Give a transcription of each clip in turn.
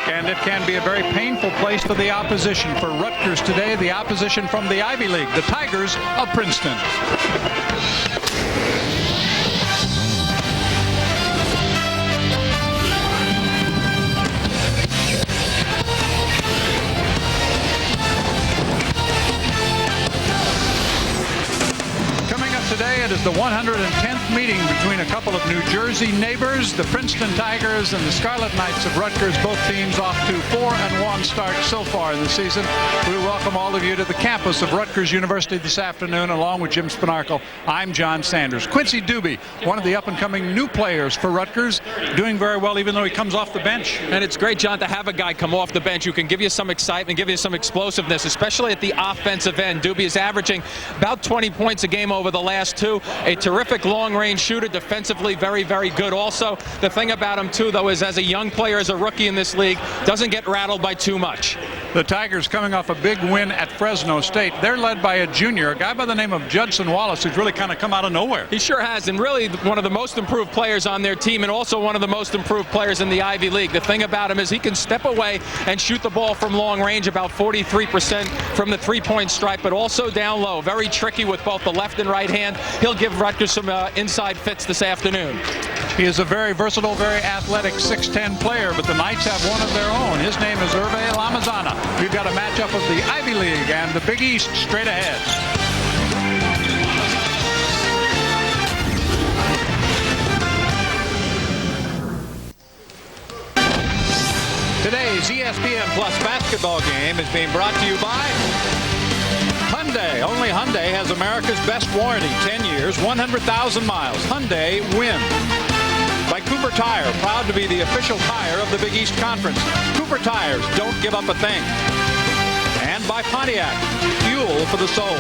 And it can be a very painful place for the opposition. For Rutgers today, the opposition from the Ivy League, the Tigers of Princeton. Today it is the 110th meeting between a couple of New Jersey neighbors, the Princeton Tigers and the Scarlet Knights of Rutgers, both teams off to 4-1 start so far in the season. We welcome all of you to the campus of Rutgers University this afternoon, along with Jim Spinarkel. I'm John Sanders. Quincy Doobie, one of the up-and-coming new players for Rutgers, doing very well even though he comes off the bench. And it's great, John, to have a guy come off the bench who can give you some excitement, give you some explosiveness, especially at the offensive end. Doobie is averaging about 20 points a game over the last two. A terrific long-range shooter, defensively very, very good. Also, the thing about him, too, though, is as a young player, as a rookie in this league, doesn't get rattled by too much. The Tigers coming off a big win at Fresno State. They're led by a junior, a guy by the name of Judson Wallace, who's really kind of come out of nowhere. He sure has, and really one of the most improved players on their team, and also one of the most improved players in the Ivy League. The thing about him is he can step away and shoot the ball from long range, about 43% from the three-point stripe, but also down low. Very tricky with both the left and right hand. He'll give Rutgers some inside fits this afternoon. He is a very versatile, very athletic 6'10 player, but the Knights have one of their own. His name is Hervé Lamazana. We've got a matchup of the Ivy League and the Big East straight ahead. Today's ESPN Plus basketball game is being brought to you by Hyundai. Only Hyundai has America's best warranty. 10 years, 100,000 miles. Hyundai win. By Cooper Tire, proud to be the official tire of the Big East Conference. Cooper Tires, don't give up a thing. And by Pontiac, fuel for the soul.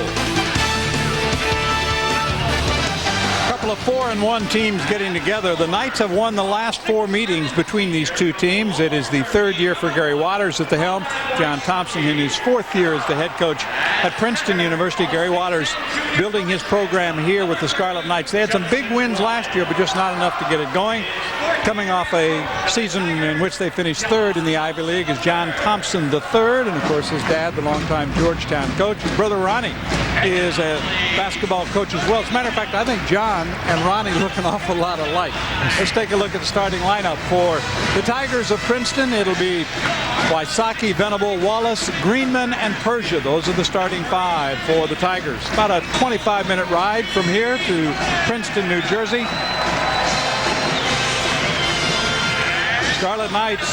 A couple of 4-1 teams getting together. The Knights have won the last 4 meetings between these two teams. It is the 3rd year for Gary Waters at the helm. John Thompson in his 4th year as the head coach at Princeton University. Gary Waters building his program here with the Scarlet Knights. They had some big wins last year, but just not enough to get it going. Coming off a season in which they finished 3rd in the Ivy League is John Thompson III, and of course his dad, the longtime Georgetown coach. His brother Ronnie is a basketball coach as well. As a matter of fact, I think John and Ronnie look an awful lot alike. Let's take a look at the starting lineup for the Tigers of Princeton. It'll be Wysocki, Venable, Wallace, Greenman, and Persia. Those are the starting 5 for the Tigers. About a 25-minute ride from here to Princeton, New Jersey. Scarlet Knights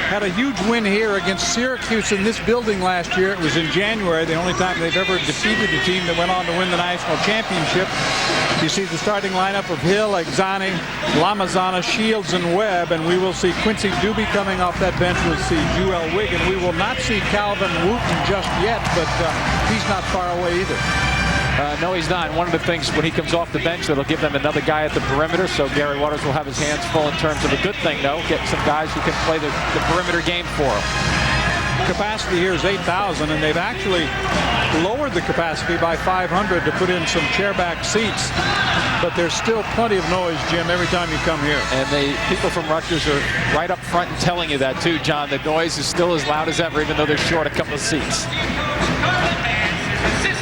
had a huge win here against Syracuse in this building last year. It was in January, the only time they've ever defeated a team that went on to win the national championship. You see the starting lineup of Hill, Exani, Lamazana, Shields, and Webb, and we will see Quincy Doobie coming off that bench. We'll see Jewel Wiggin. We will not see Calvin Wooten just yet, but he's not far away either. No, he's not. One of the things when he comes off the bench, that'll give them another guy at the perimeter, so Gary Waters will have his hands full in terms of a good thing, though, get some guys who can play the perimeter game for him. Capacity here is 8,000, and they've actually lowered the capacity by 500 to put in some chairback seats. But there's still plenty of noise, Jim, every time you come here. And people from Rutgers are right up front and telling you that, too, John. The noise is still as loud as ever, even though they're short a couple of seats.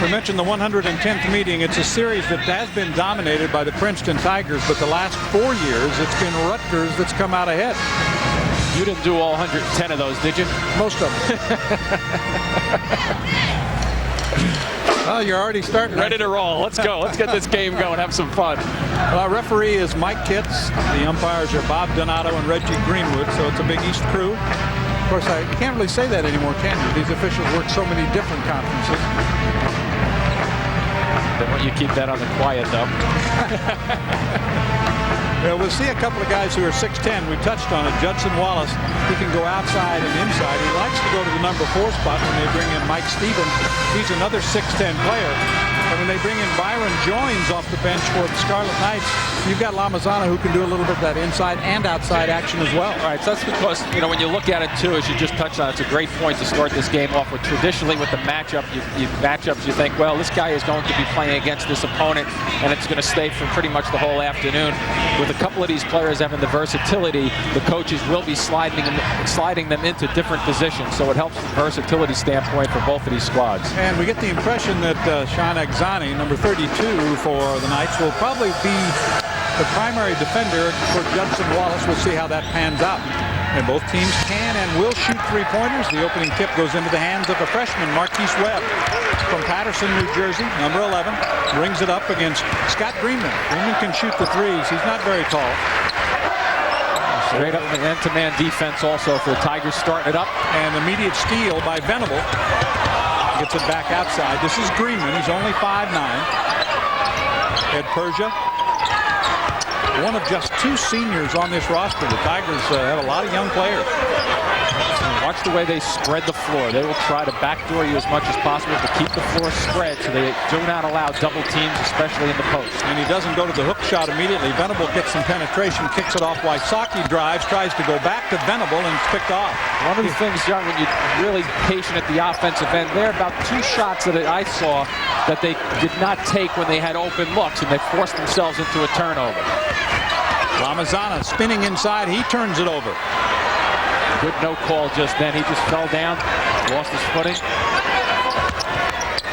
We mentioned the 110th meeting. It's a series that has been dominated by the Princeton Tigers, but the last 4 years, it's been Rutgers that's come out ahead. You didn't do all 110 of those, did you? Most of them. Well, you're already starting. Ready to roll. Let's go. Let's get this game going. Have some fun. Well, our referee is Mike Kitts. The umpires are Bob Donato and Reggie Greenwood, so it's a Big East crew. Of course, I can't really say that anymore, can you? These officials work so many different conferences. They want you to keep that on the quiet, though. Well, we'll see a couple of guys who are 6'10". We touched on it. Judson Wallace, he can go outside and inside. He likes to go to the number 4 spot when they bring in Mike Stevens. He's another 6'10" player. And when they bring in Byron Joins off the bench for the Scarlet Knights, you've got Lamazana who can do a little bit of that inside and outside action as well. All right, so that's because, you know, when you look at it, too, as you just touched on, it's a great point to start this game off with. Traditionally, with the matchups, you think, well, this guy is going to be playing against this opponent, and it's going to stay for pretty much the whole afternoon. With a couple of these players having the versatility, the coaches will be sliding them into different positions, so it helps from a versatility standpoint for both of these squads. And we get the impression that Sean Agzani, number 32 for the Knights, will probably be the primary defender for Judson Wallace. We'll see how that pans out. And both teams can and will shoot three-pointers. The opening tip goes into the hands of a freshman, Marquise Webb, from Paterson, New Jersey, number 11. Brings it up against Scott Greenman. Greenman can shoot the threes. He's not very tall. Straight up man-to-man defense also for the Tigers, starting it up. And immediate steal by Venable. Gets it back outside. This is Greenman. He's only 5'9". Ed Persia, one of just 2 seniors on this roster. The Tigers have a lot of young players. Watch the way they spread the floor. They will try to backdoor you as much as possible to keep the floor spread so they do not allow double teams, especially in the post. And he doesn't go to the hook shot immediately. Venable gets some penetration, kicks it off. Wysocki drives, tries to go back to Venable, and it's picked off. One of the things, John, when you're really patient at the offensive end, there are about 2 shots that I saw that they did not take when they had open looks, and they forced themselves into a turnover. Lamazana spinning inside. He turns it over. Good no call just then. He just fell down, lost his footing.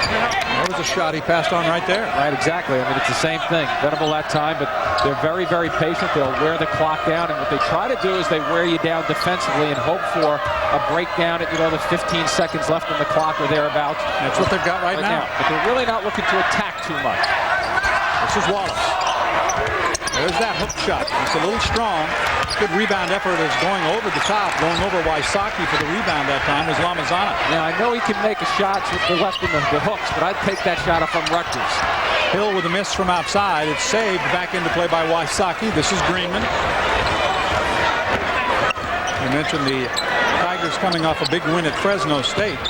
That was a shot he passed on right there. Right, exactly. I mean, it's the same thing. Venable that time, but they're very, very patient. They'll wear the clock down, and what they try to do is they wear you down defensively and hope for a breakdown at, the 15 seconds left on the clock or thereabouts. That's what they've got right now. But they're really not looking to attack too much. This is Wallace. There's that hook shot. It's a little strong. Good rebound effort is going over the top. Going over Wysocki for the rebound that time is Lamazana. Now, I know he can make a shot with the left and the hooks, but I'd take that shot from Rutgers. Hill with a miss from outside. It's saved back into play by Wysocki. This is Greenman. You mentioned the Tigers coming off a big win at Fresno State.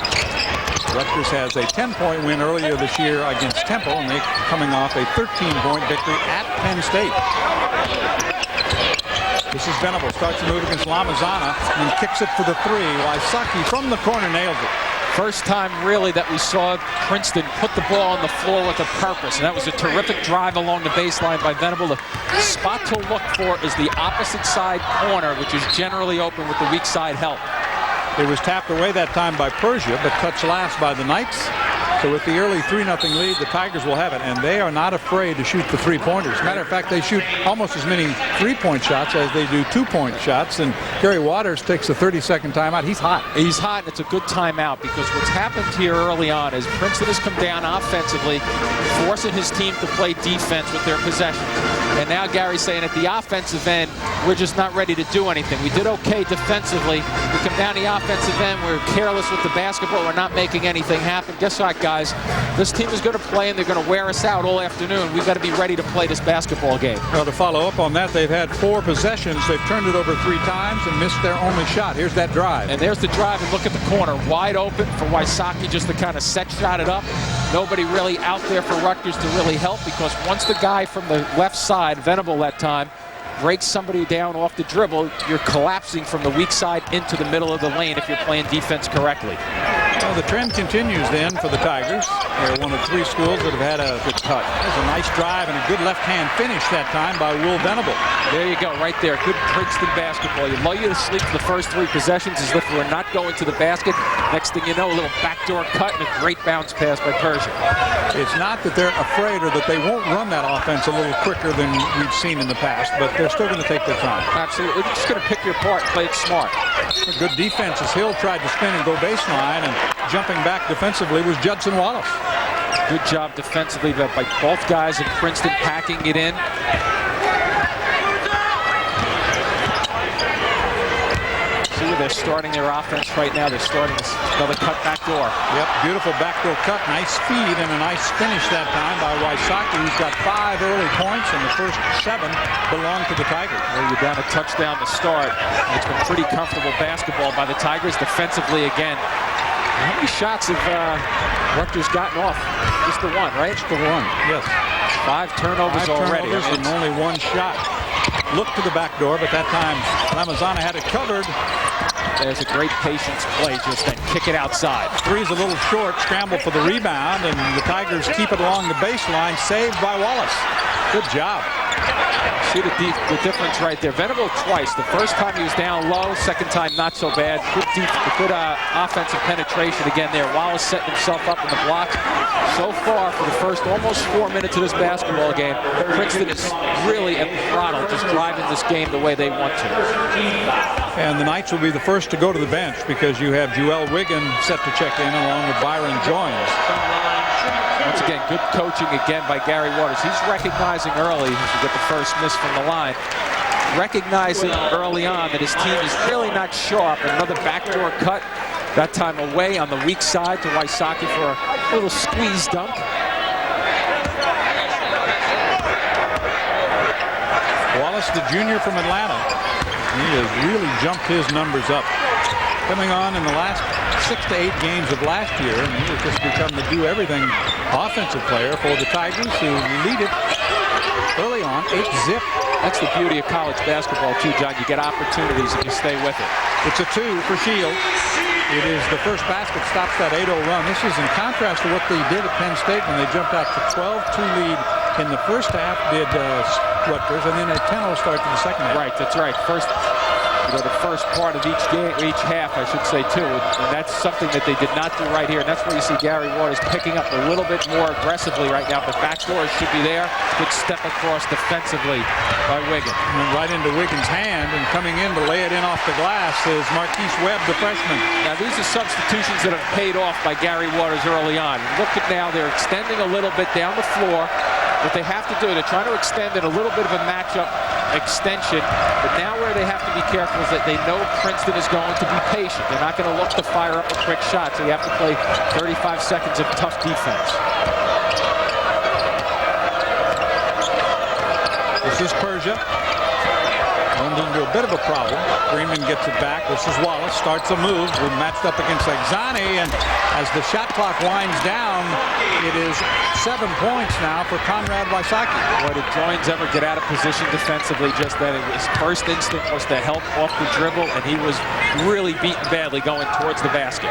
Rutgers has a 10-point win earlier this year against Temple, and they're coming off a 13-point victory at Penn State. This is Venable, starts to move against Lamazana and kicks it for the 3. Wysocki from the corner nails it. First time really that we saw Princeton put the ball on the floor with a purpose, and that was a terrific drive along the baseline by Venable. The spot to look for is the opposite side corner, which is generally open with the weak side help. It was tapped away that time by Persia, but touched last by the Knights. So with the early 3-0 lead, the Tigers will have it, and they are not afraid to shoot the 3-pointers. Matter of fact, they shoot almost as many 3-point shots as they do 2-point shots, and Gary Waters takes a 30-second timeout. He's hot. He's hot, and it's a good timeout because what's happened here early on is Princeton has come down offensively, forcing his team to play defense with their possessions. And now Gary's saying at the offensive end, we're just not ready to do anything. We did okay defensively. We come down the offensive end, we're careless with the basketball, we're not making anything happen. Guess what, guys? This team is going to play, and they're going to wear us out all afternoon. We've got to be ready to play this basketball game. Well, to follow up on that, they've had 4 possessions. They've turned it over 3 times and missed their only shot. Here's that drive. And there's the drive, and look at the corner. Wide open for Wysocki just to kind of set shot it up. Nobody really out there for Rutgers to really help, because once the guy from the left side, Venable that time, breaks somebody down off the dribble, you're collapsing from the weak side into the middle of the lane if you're playing defense correctly. Well, the trend continues then for the Tigers. They're one of 3 schools that have had a good cut. There's a nice drive and a good left-hand finish that time by Will Venable. There you go, right there. Good Princeton basketball. You love you to sleep for the first 3 possessions as if we're not going to the basket. Next thing you know, a little backdoor cut and a great bounce pass by Persia. It's not that they're afraid or that they won't run that offense a little quicker than we've seen in the past, but they're still going to take their time. Absolutely. They're just going to pick your part and play it smart. A good defense as Hill tried to spin and go baseline, and jumping back defensively was Judson Wallace. Good job defensively by both guys in Princeton packing it in. See where they're starting their offense right now. They're starting another cut back door. Yep, beautiful backdoor cut. Nice speed and a nice finish that time by Wysocki, who's got 5 early points, and the first 7 belong to the Tigers. Well, you're down a touchdown to start. It's been pretty comfortable basketball by the Tigers defensively again. How many shots have Rutgers gotten off? Just the one, right? Just the one, yes. 5 turnovers already. And only one shot. Looked to the back door, but that time Lamazana had it covered. There's a great patience play, just then kick it outside. Three's a little short, scramble for the rebound, and the Tigers keep it along the baseline, saved by Wallace. Good job. See the difference right there. Venable twice. The first time he was down low, second time not so bad. Good offensive penetration again there. Wallace setting himself up in the block. So far, for the first almost 4 minutes of this basketball game, Princeton is really at the throttle, just driving this game the way they want to. And the Knights will be the first to go to the bench because you have Joel Wiggin set to check in along with Byron Joins. Once again, good coaching again by Gary Waters. He's recognizing early, as we get the first miss from the line, recognizing early on that his team is really not sharp. Another backdoor cut, that time away on the weak side to Wysocki for a little squeeze dunk. Wallace, the junior from Atlanta, he has really jumped his numbers up. Coming on in the last 6 to 8 games of last year, and he has just become the do-everything offensive player for the Tigers, who lead it early on, 8-zip. That's the beauty of college basketball, too, John. You get opportunities if you stay with it. It's a 2 for Shields. It is the first basket, stops that 8-0 run. This is in contrast to what they did at Penn State when they jumped out to 12-2 lead in the first half, did Rutgers, and then a 10-0 start to the second half. Right, that's right. The first part of each game, each half, I should say, too. And that's something that they did not do right here. And that's where you see Gary Waters picking up a little bit more aggressively right now. But backdoors should be there. Good step across defensively by Wiggin. And right into Wiggins' hand, and coming in to lay it in off the glass is Marquise Webb, the freshman. Now, these are substitutions that have paid off by Gary Waters early on. Look at now, they're extending a little bit down the floor. What they have to do, they're trying to extend it a little bit of a matchup extension, but now where they have to be careful is that they know Princeton is going to be patient. They're not going to look to fire up a quick shot, so you have to play 35 seconds of tough defense. This is Persia. Runs into a bit of a problem. Freeman gets it back. This is Wallace. Starts a move. We're matched up against Exani, and as the shot clock winds down, it is 7 points now for Conrad Wysocki. Boy, did Joins ever get out of position defensively just then. His first instinct was to help off the dribble, and he was really beaten badly going towards the basket.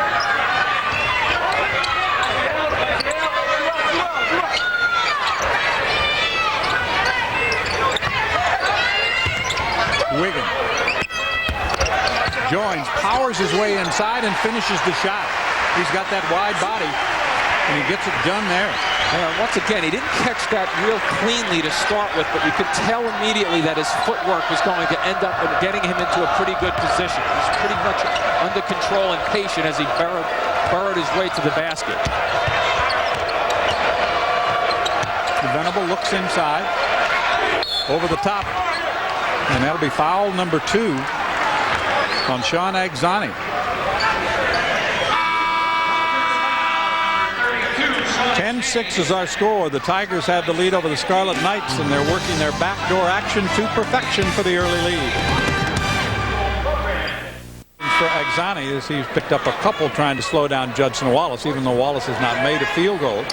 Wiggin. Joins, powers his way inside and finishes the shot. He's got that wide body, and he gets it done there. Once again, he didn't catch that real cleanly to start with, but you could tell immediately that his footwork was going to end up getting him into a pretty good position. He's pretty much under control and patient as he burrowed his way to the basket. Venable looks inside, over the top. And that'll be foul number 2 on Sean Exani. 10-6 is our score. The Tigers have the lead over the Scarlet Knights, and they're working their backdoor action to perfection for the early lead. For Exani, as he's picked up a couple trying to slow down Judson Wallace, even though Wallace has not made a field goal.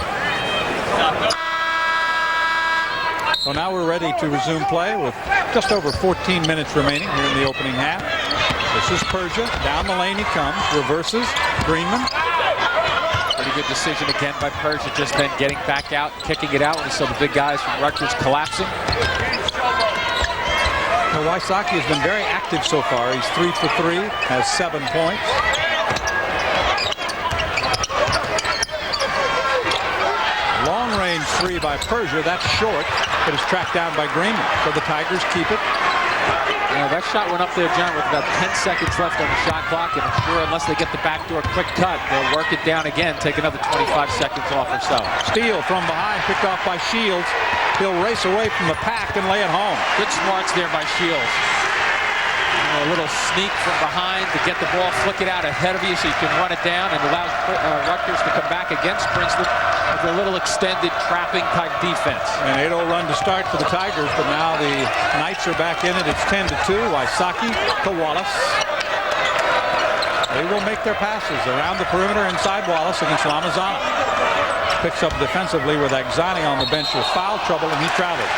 So now we're ready to resume play with just over 14 minutes remaining here in the opening half. This is Persia. Down the lane he comes. Reverses. Greenman. Pretty good decision again by Persia, just then getting back out, kicking it out when he saw the big guys from Rutgers collapsing. Now, Wysocki has been very active so far. He's 3 for 3, has 7 points. Long-range 3 by Persia. That's short. It is tracked down by Greenman. So the Tigers keep it. Yeah, that shot went up there, John, with about 10 seconds left on the shot clock. And I'm sure unless they get the backdoor quick cut, they'll work it down again, take another 25 seconds off or so. Steal from behind, picked off by Shields. He'll race away from the pack and lay it home. Good smarts there by Shields. A little sneak from behind to get the ball, flick it out ahead of you so you can run it down, and allows Rutgers to come back against Princeton with a little extended trapping type defense. An 8-0 run to start for the Tigers, but now the Knights are back in it. It's 10-2. Wysocki to Wallace. They will make their passes around the perimeter inside Wallace against Lamazana. picks up defensively with Axani on the bench with foul trouble, and he traveled.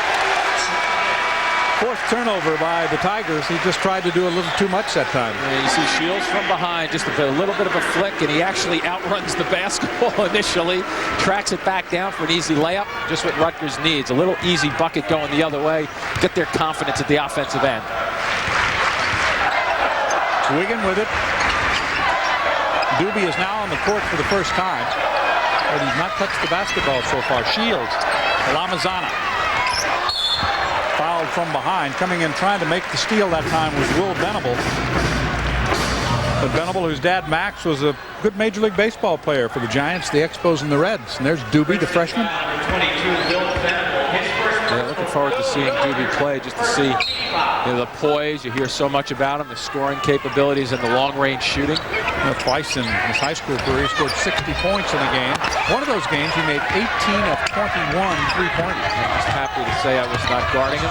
Fourth turnover by the Tigers. He just tried to do a little too much that time. Yeah, you see Shields from behind, just a little bit of a flick, and he actually outruns the basketball initially, tracks it back down for an easy layup, just what Rutgers needs. A little easy bucket going the other way, get their confidence at the offensive end. Wigan with it. Doobie is now on the court for the first time, but he's not touched the basketball so far. Shields, Lamazana. Fouled from behind. Coming in trying to make the steal that time was Will Venable. But Venable, whose dad Max was a good Major League Baseball player for the Giants, the Expos, and the Reds. And there's Doobie, the freshman. Yeah, looking forward to seeing Doobie play, just to see the poise. You hear so much about him, the scoring capabilities and the long-range shooting. Twice in his high school career, he scored 60 points in a game. One of those games, he made 18 of 21 three-pointers. I'm just happy to say I was not guarding him.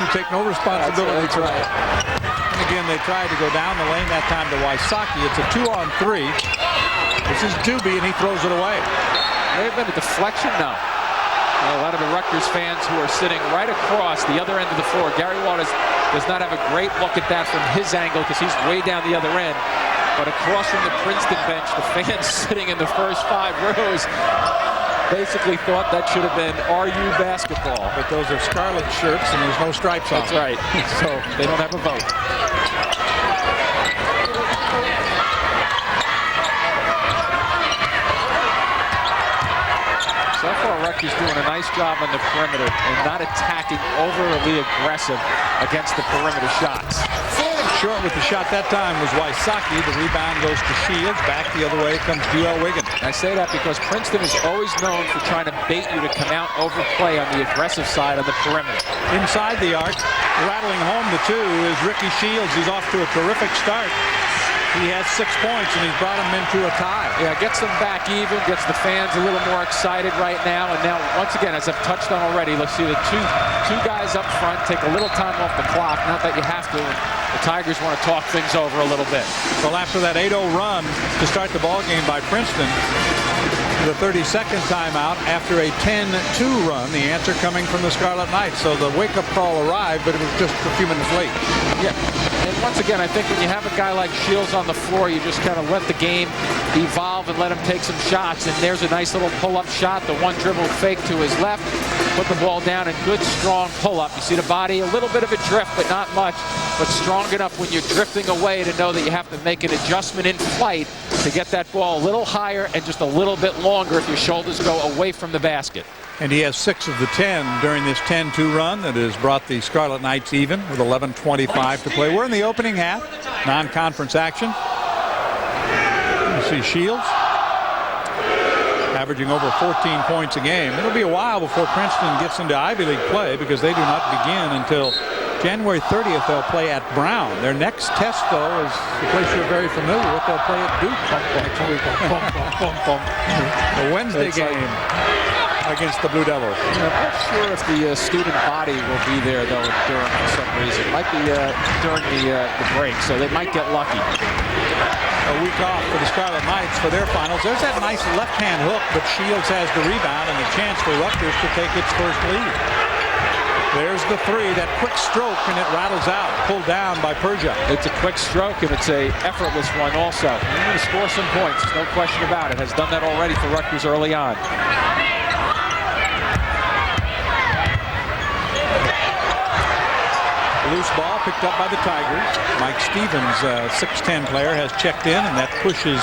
You take no responsibility. That's right. And again, they tried to go down the lane that time to Wysocki. It's a 2-on-3. This is Doobie, and he throws it away. May have been a deflection now. A lot of the Rutgers fans who are sitting right across the other end of the floor. Gary Waters does not have a great look at that from his angle because he's way down the other end. But across from the Princeton bench, the fans sitting in the first 5 rows basically thought that should have been RU basketball. But those are Scarlet shirts and there's no stripes on them. That's right. So they don't have a vote. So far, Rutgers doing a nice job on the perimeter and not attacking overly aggressive against the perimeter shots. Short with the shot that time was Wysocki. The rebound goes to Shields. Back the other way comes Joel Wigan. I say that because Princeton is always known for trying to bait you to come out overplay on the aggressive side of the perimeter. Inside the arc, rattling home the 2 is Ricky Shields. He's off to a terrific start. He has 6 points, and he's brought him into a tie. Yeah, gets them back even, gets the fans a little more excited right now. And now, once again, as I've touched on already, let's see the two guys up front take a little time off the clock. Not that you have to. The Tigers want to talk things over a little bit. Well, after that 8-0 run to start the ball game by Princeton, the 32nd timeout after a 10-2 run, the answer coming from the Scarlet Knights. So the wake-up call arrived, but it was just a few minutes late. Yeah. And once again, I think when you have a guy like Shields on the floor, you just kind of let the game evolve and let him take some shots. And there's a nice little pull-up shot. The one dribble fake to his left. Put the ball down and good, strong pull-up. You see the body, a little bit of a drift, but not much. But strong enough when you're drifting away to know that you have to make an adjustment in flight to get that ball a little higher and just a little bit longer if your shoulders go away from the basket. And he has 6 of the 10 during this 10-2 run that has brought the Scarlet Knights even with 11:25 to play. We're in the opening half, non-conference action. You see Shields averaging over 14 points a game. It'll be a while before Princeton gets into Ivy League play because they do not begin until January 30th. They'll play at Brown. Their next test, though, is the place you're very familiar with. They'll play at Duke next week. The Wednesday game against the Blue Devils. I'm not sure if the student body will be there, though, during for some reason. It might be during the break, so they might get lucky. A week off for the Scarlet Knights for their finals. There's that nice left-hand hook, but Shields has the rebound and a chance for Rutgers to take its first lead. There's the 3, that quick stroke, and it rattles out, pulled down by Persia. It's a quick stroke, and it's a effortless one also. He's going to score some points, no question about it. Has done that already for Rutgers early on. Loose ball picked up by the Tigers. Mike Stevens, 6'10 player, has checked in, and that pushes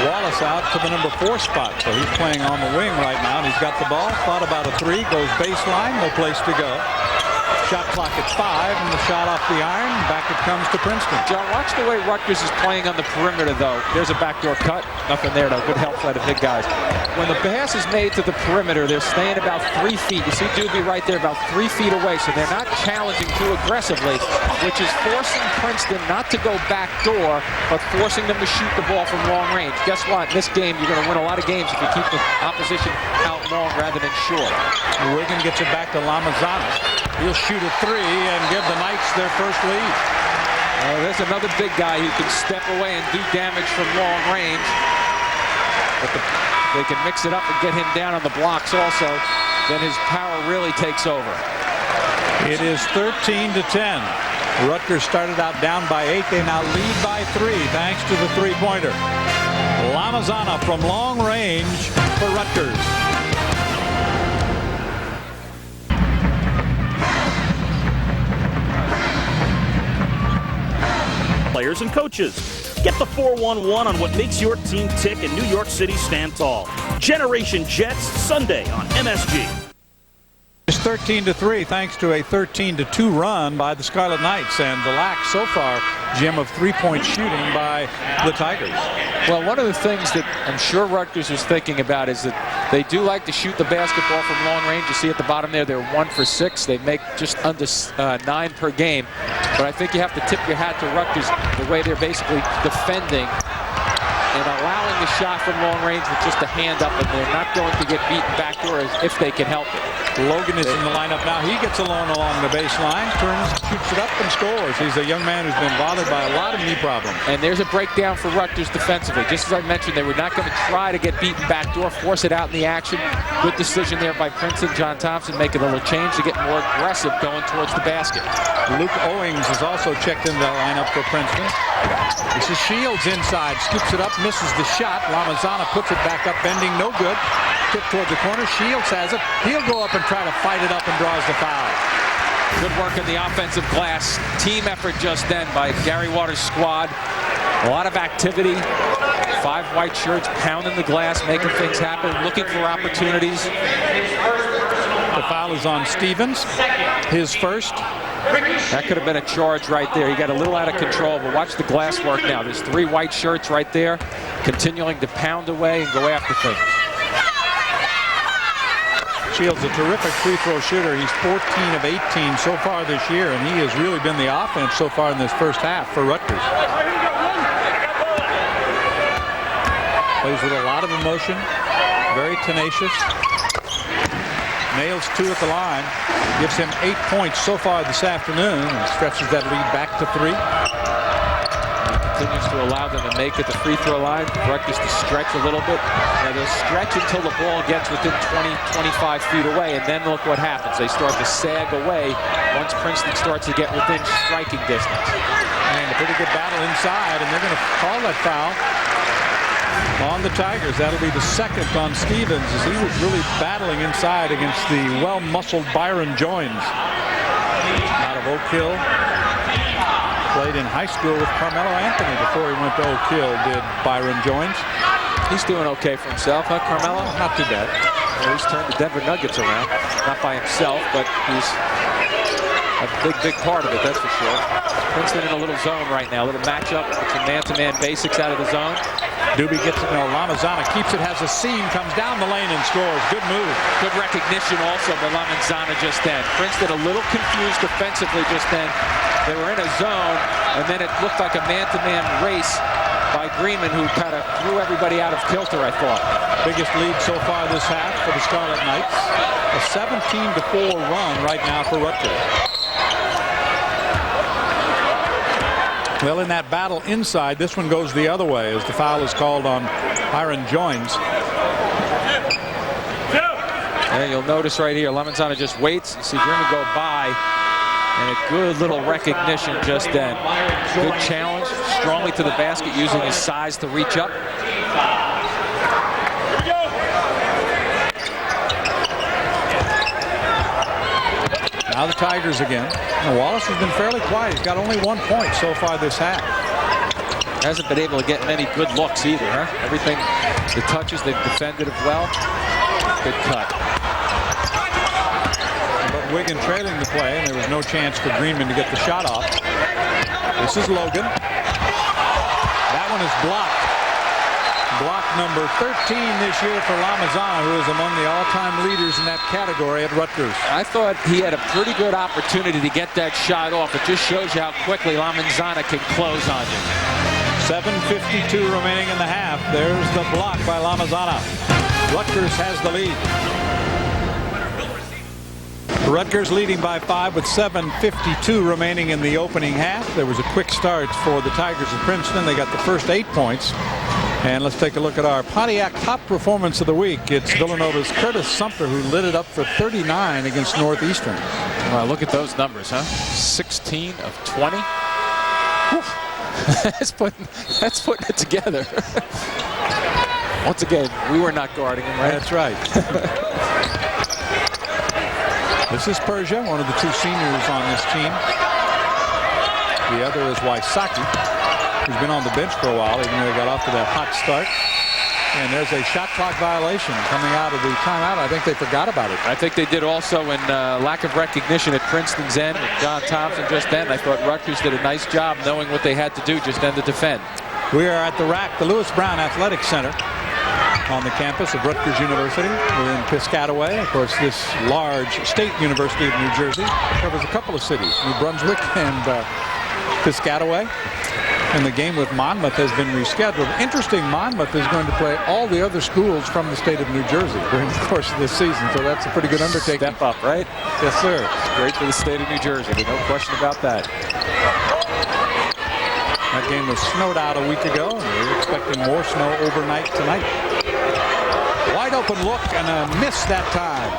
Wallace out to the number 4 spot. So he's playing on the wing right now, and he's got the ball. Thought about a 3, goes baseline, no place to go. Shot clock at 5, and the shot off the iron. Back it comes to Princeton. John, watch the way Rutgers is playing on the perimeter, though. There's a backdoor cut. Nothing there, though. Good help by the big guys. When the pass is made to the perimeter, they're staying about 3 feet. You see Doobie right there about 3 feet away, so they're not challenging too aggressively, which is forcing Princeton not to go backdoor, but forcing them to shoot the ball from long range. Guess what? In this game, you're going to win a lot of games if you keep the opposition out long rather than short. Wigan gets it back to Lamazana. He'll shoot a 3 and give the Knights their first lead. There's another big guy who can step away and do damage from long range. But they can mix it up and get him down on the blocks also. Then his power really takes over. It is 13-10. Rutgers started out down by 8. They now lead by 3 thanks to the three-pointer. Lamazana from long range for Rutgers. Players and coaches. Get the 411 on what makes your team tick and New York City stand tall. Generation Jets, Sunday on MSG. It's 13-3 thanks to a 13-2 run by the Scarlet Knights and the lack so far, Jim, of three-point shooting by the Tigers. Well, one of the things that I'm sure Rutgers was thinking about is that they do like to shoot the basketball from long range. You see at the bottom there, they're 1 for 6. They make just under 9 per game. But I think you have to tip your hat to Rutgers the way they're basically defending and allowing the shot from long range with just a hand up, and they're not going to get beaten backdoor if they can help it. Logan is in the lineup now. He gets alone along the baseline, turns, shoots it up, and scores. He's a young man who's been bothered by a lot of knee problems. And there's a breakdown for Rutgers defensively. Just as I mentioned, they were not going to try to get beaten backdoor, force it out in the action. Good decision there by Princeton. John Thompson making a little change to get more aggressive going towards the basket. Luke Owings is also checked into the lineup for Princeton. This is Shields inside, scoops it up, misses the shot. Lamazana puts it back up, bending, no good. Tip toward the corner. Shields has it. He'll go up and try to fight it up and draws the foul. Good work in the offensive glass. Team effort just then by Gary Waters' squad. A lot of activity. 5 white shirts pounding the glass, making things happen, looking for opportunities. The foul is on Stevens, his first. That could have been a charge right there. He got a little out of control, but watch the glass work now. There's 3 white shirts right there, continuing to pound away and go after things. Shields a terrific free throw shooter. He's 14 of 18 so far this year, and he has really been the offense so far in this first half for Rutgers. Plays with a lot of emotion, very tenacious. Nails 2 at the line, gives him 8 points so far this afternoon, and stretches that lead back to 3. Continues to allow them to make it the free throw line. Rutgers to stretch a little bit. Now they'll stretch until the ball gets within 20, 25 feet away, and then look what happens. They start to sag away once Princeton starts to get within striking distance. And a pretty good battle inside, and they're going to call that foul on the Tigers. That'll be the second on Stevens, as he was really battling inside against the well-muscled Byron Joins out of Oak Hill. Played in high school with Carmelo Anthony before he went to Oak Hill, did Byron Joins. He's doing okay for himself, huh, Carmelo? Not too bad. Well, he's turned the Denver Nuggets around. Not by himself, but he's a big part of it, that's for sure. Princeton in a little zone right now, a little matchup with some man-to-man basics out of the zone. Doobie gets it now. Lamazana keeps it, has a seam, comes down the lane and scores. Good move. Good recognition also by Lamazana just then. Princeton a little confused defensively just then. They were in a zone, and then it looked like a man-to-man race by Greenman, who kind of threw everybody out of kilter, I thought. Biggest lead so far this half for the Scarlet Knights. A 17-4 run right now for Rutgers. Well, in that battle inside, this one goes the other way as the foul is called on Byron Joins. And you'll notice right here, Lamazana just waits. You see Greenman go by, and a good little recognition just then. Good challenge, strongly to the basket, using his size to reach up. Now the Tigers again. And Wallace has been fairly quiet. He's got only 1 point so far this half. Hasn't been able to get many good looks either, huh? Everything, the touches, they've defended it well. Good cut. But Wigan trailing the play, and there was no chance for Greenman to get the shot off. This is Logan. That one is blocked. Block number 13 this year for Lamazana, who is among the all-time leaders in that category at Rutgers. I thought he had a pretty good opportunity to get that shot off. It just shows you how quickly Lamazana can close on you. 7:52 remaining in the half. There's the block by Lamazana. Rutgers has the lead. Rutgers leading by 5 with 7:52 remaining in the opening half. There was a quick start for the Tigers of Princeton. They got the first 8 points. And let's take a look at our Pontiac top performance of the week. It's Villanova's Curtis Sumter, who lit it up for 39 against Northeastern. Well, look at those numbers, huh? 16 of 20. That's putting it together. Once again, we were not guarding him, right? That's right. This is Persia, one of the two seniors on this team. The other is Wysocki, who's been on the bench for a while, even though he got off to that hot start. And there's a shot clock violation coming out of the timeout. I think they forgot about it. I think they did also in lack of recognition at Princeton's end with John Thompson just then. I thought Rutgers did a nice job knowing what they had to do just then to defend. We are at the RAC, the Lewis Brown Athletic Center, on the campus of Rutgers University. We're in Piscataway. Of course, this large state university of New Jersey covers a couple of cities, New Brunswick and Piscataway. And the game with Monmouth has been rescheduled. Interesting, Monmouth is going to play all the other schools from the state of New Jersey during the course of this season, so that's a pretty good undertaking. Step up, right? Yes, sir. It's great for the state of New Jersey. There's no question about that. That game was snowed out a week ago, and we're expecting more snow overnight tonight. Wide open look and a miss that time.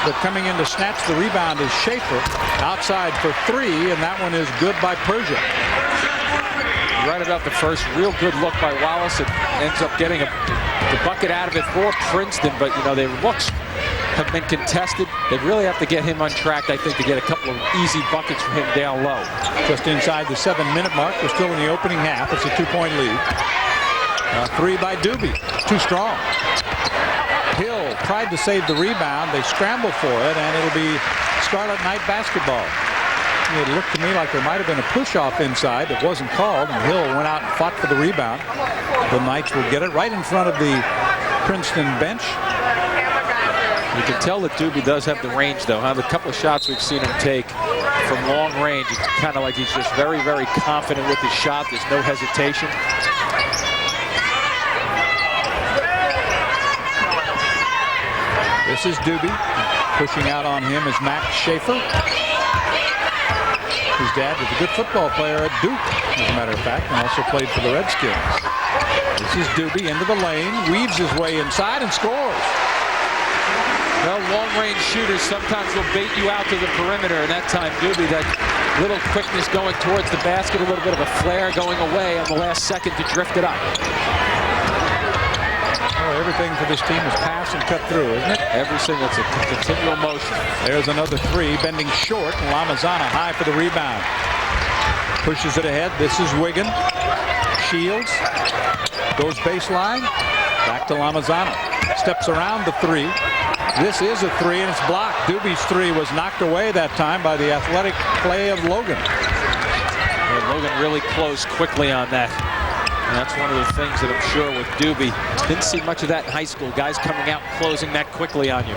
But coming in to snatch the rebound is Schaefer. Outside for three, and that one is good by Persia. Right about the first real good look by Wallace. It ends up getting the bucket out of it for Princeton, but you know, their looks have been contested. They really have to get him untracked, I think, to get a couple of easy buckets from him down low. Just inside the 7-minute mark. We're still in the opening half. It's a 2-point lead. Three by Doobie. Too strong. Hill tried to save the rebound. They scrambled for it, and it'll be Scarlet Knight basketball. It looked to me like there might have been a push-off inside that wasn't called, and Hill went out and fought for the rebound. The Knights will get it right in front of the Princeton bench. You can tell that Doobie does have the range, though. The couple of shots we've seen him take from long range, it's kind of like he's just very, very confident with his shot. There's no hesitation. This is Doobie. Pushing out on him is Max Schaefer. His dad was a good football player at Duke, as a matter of fact, and also played for the Redskins. This is Doobie into the lane, weaves his way inside and scores. Well, long-range shooters sometimes will bait you out to the perimeter, and that time Doobie, that little quickness going towards the basket, a little bit of a flare going away on the last second to drift it up. Oh, everything for this team is pass and cut through, isn't it? Every single, it's a continual motion. There's another three, bending short. Lamazana high for the rebound. Pushes it ahead. This is Wigan. Shields. Goes baseline. Back to Lamazana. Steps around the three. This is a three, and it's blocked. Doobie's three was knocked away that time by the athletic play of Logan. And Logan really closed quickly on that. And that's one of the things that I'm sure with Doobie. Didn't see much of that in high school. Guys coming out closing that quickly on you.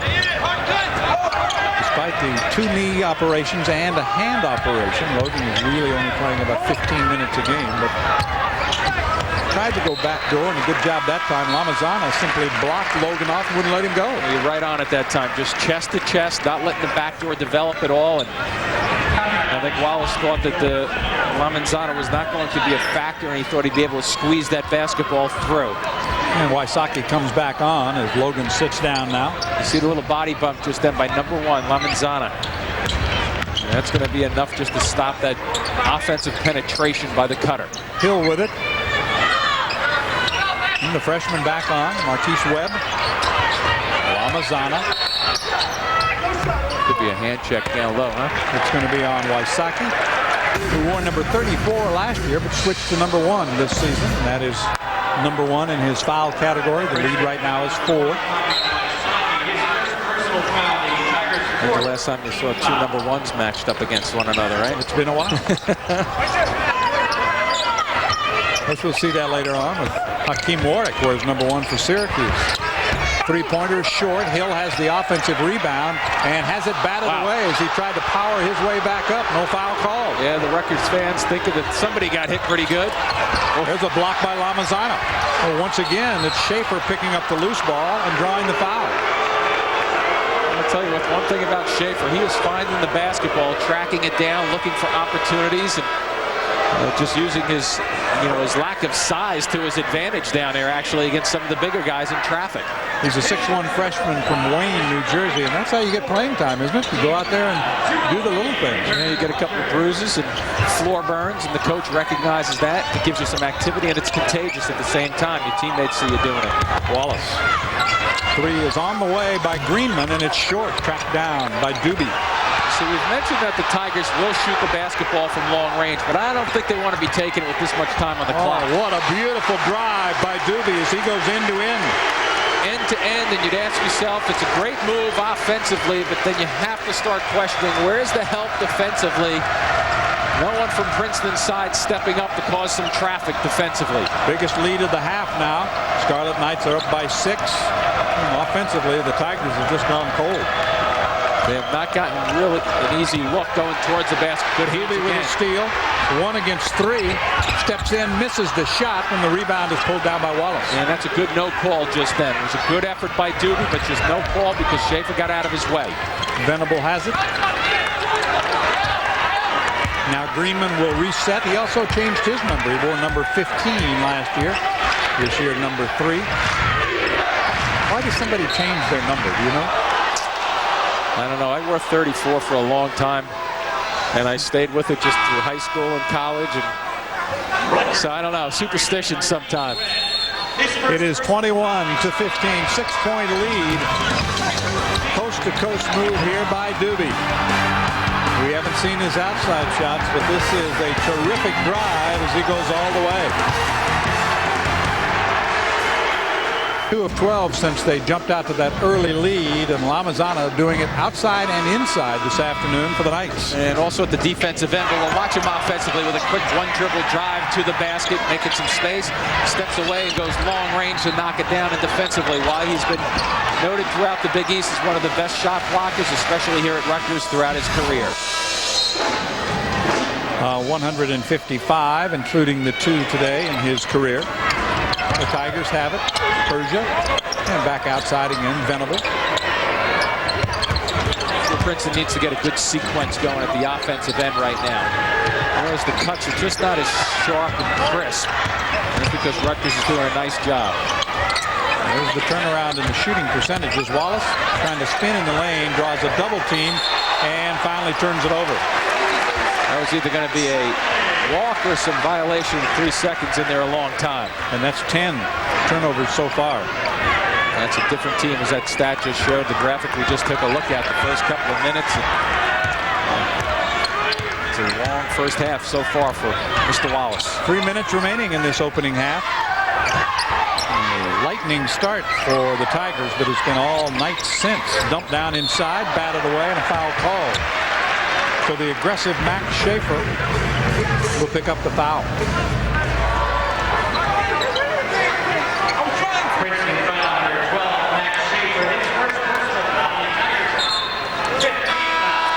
Despite the two knee operations and a hand operation, Logan is really only playing about 15 minutes a game. But tried to go back door, and a good job that time. Lamazana simply blocked Logan off and wouldn't let him go. You're right on at that time. Just chest to chest, not letting the back door develop at all. And I think Wallace thought that the Lamazana was not going to be a factor, and he thought he'd be able to squeeze that basketball through. And Wysocki comes back on as Logan sits down now. You see the little body bump just then by number one, Lamazana. And that's going to be enough just to stop that offensive penetration by the cutter. Hill with it. And the freshman back on, Martise Webb. Lamazana. Could be a hand check down low, huh? It's going to be on Wysocki, who wore number 34 last year, but switched to number 1 this season. And that is number 1 in his foul category. The lead right now is 4. When's the last time you saw two number 1s matched up against one another, right? It's been a while. Guess we'll see that later on with Hakeem Warwick, where he's number 1 for Syracuse. Three-pointer short. Hill has the offensive rebound and has it batted away as he tried to power his way back up. No foul call. Yeah, the Rutgers fans thinking that somebody got hit pretty good. There's a block by Lamazana. Well, once again, it's Schaefer picking up the loose ball and drawing the foul. I'll tell you what, one thing about Schaefer, he is finding the basketball, tracking it down, looking for opportunities, and Just using his, his lack of size to his advantage down there, actually, against some of the bigger guys in traffic. He's a 6'1" freshman from Wayne, New Jersey, and that's how you get playing time, isn't it? You go out there and do the little things. Yeah, you get a couple of bruises and floor burns, and the coach recognizes that. It gives you some activity, and it's contagious at the same time. Your teammates see you doing it. Wallace. Three is on the way by Greenman, and it's short, tracked down by Doobie. So we've mentioned that the Tigers will shoot the basketball from long range, but I don't think they want to be taking it with this much time on the clock. What a beautiful drive by Doobie as he goes end to end. End to end, and you'd ask yourself, it's a great move offensively, but then you have to start questioning, where's the help defensively? No one from Princeton's side stepping up to cause some traffic defensively. Biggest lead of the half now. Scarlet Knights are up by 6. And offensively, the Tigers have just gone cold. They have not gotten really an easy look going towards the basket. Good Healy with a steal. 1 against 3. Steps in, misses the shot, and the rebound is pulled down by Wallace. And that's a good no call just then. It was a good effort by Doobie, but just no call because Schaefer got out of his way. Venable has it. Now Greenman will reset. He also changed his number. He wore number 15 last year. This year, number 3. Why does somebody change their number? Do you know? I don't know. I wore 34 for a long time, and I stayed with it just through high school and college, and so I don't know. Superstition sometime. It is 21-15, 6-point lead. Coast-to-coast move here by Doobie. We haven't seen his outside shots, but this is a terrific drive as he goes all the way. 2 of 12 since they jumped out to that early lead, and Lamazana doing it outside and inside this afternoon for the Knights. And also at the defensive end, but we'll watch him offensively with a quick one-dribble drive to the basket, making some space, steps away and goes long range to knock it down, and defensively, while he's been noted throughout the Big East as one of the best shot blockers, especially here at Rutgers throughout his career. 155, including the 2 today in his career. The Tigers have it. Persia. And back outside again. Venable. Princeton needs to get a good sequence going at the offensive end right now. Whereas the cuts are just not as sharp and crisp. And that's because Rutgers is doing a nice job. There's the turnaround in the shooting percentages. Wallace trying to spin in the lane, draws a double team, and finally turns it over. That was either going to be a walk or some violation with 3 seconds in there a long time. And that's 10 turnovers so far. That's a different team, as that stat just showed. The graphic we just took a look at the first couple of minutes. It's a long first half so far for Mr. Wallace. 3 minutes remaining in this opening half. Lightning start for the Tigers, but it's been all night since. Dumped down inside, batted away, and a foul call. So the aggressive Max Schaefer will pick up the foul.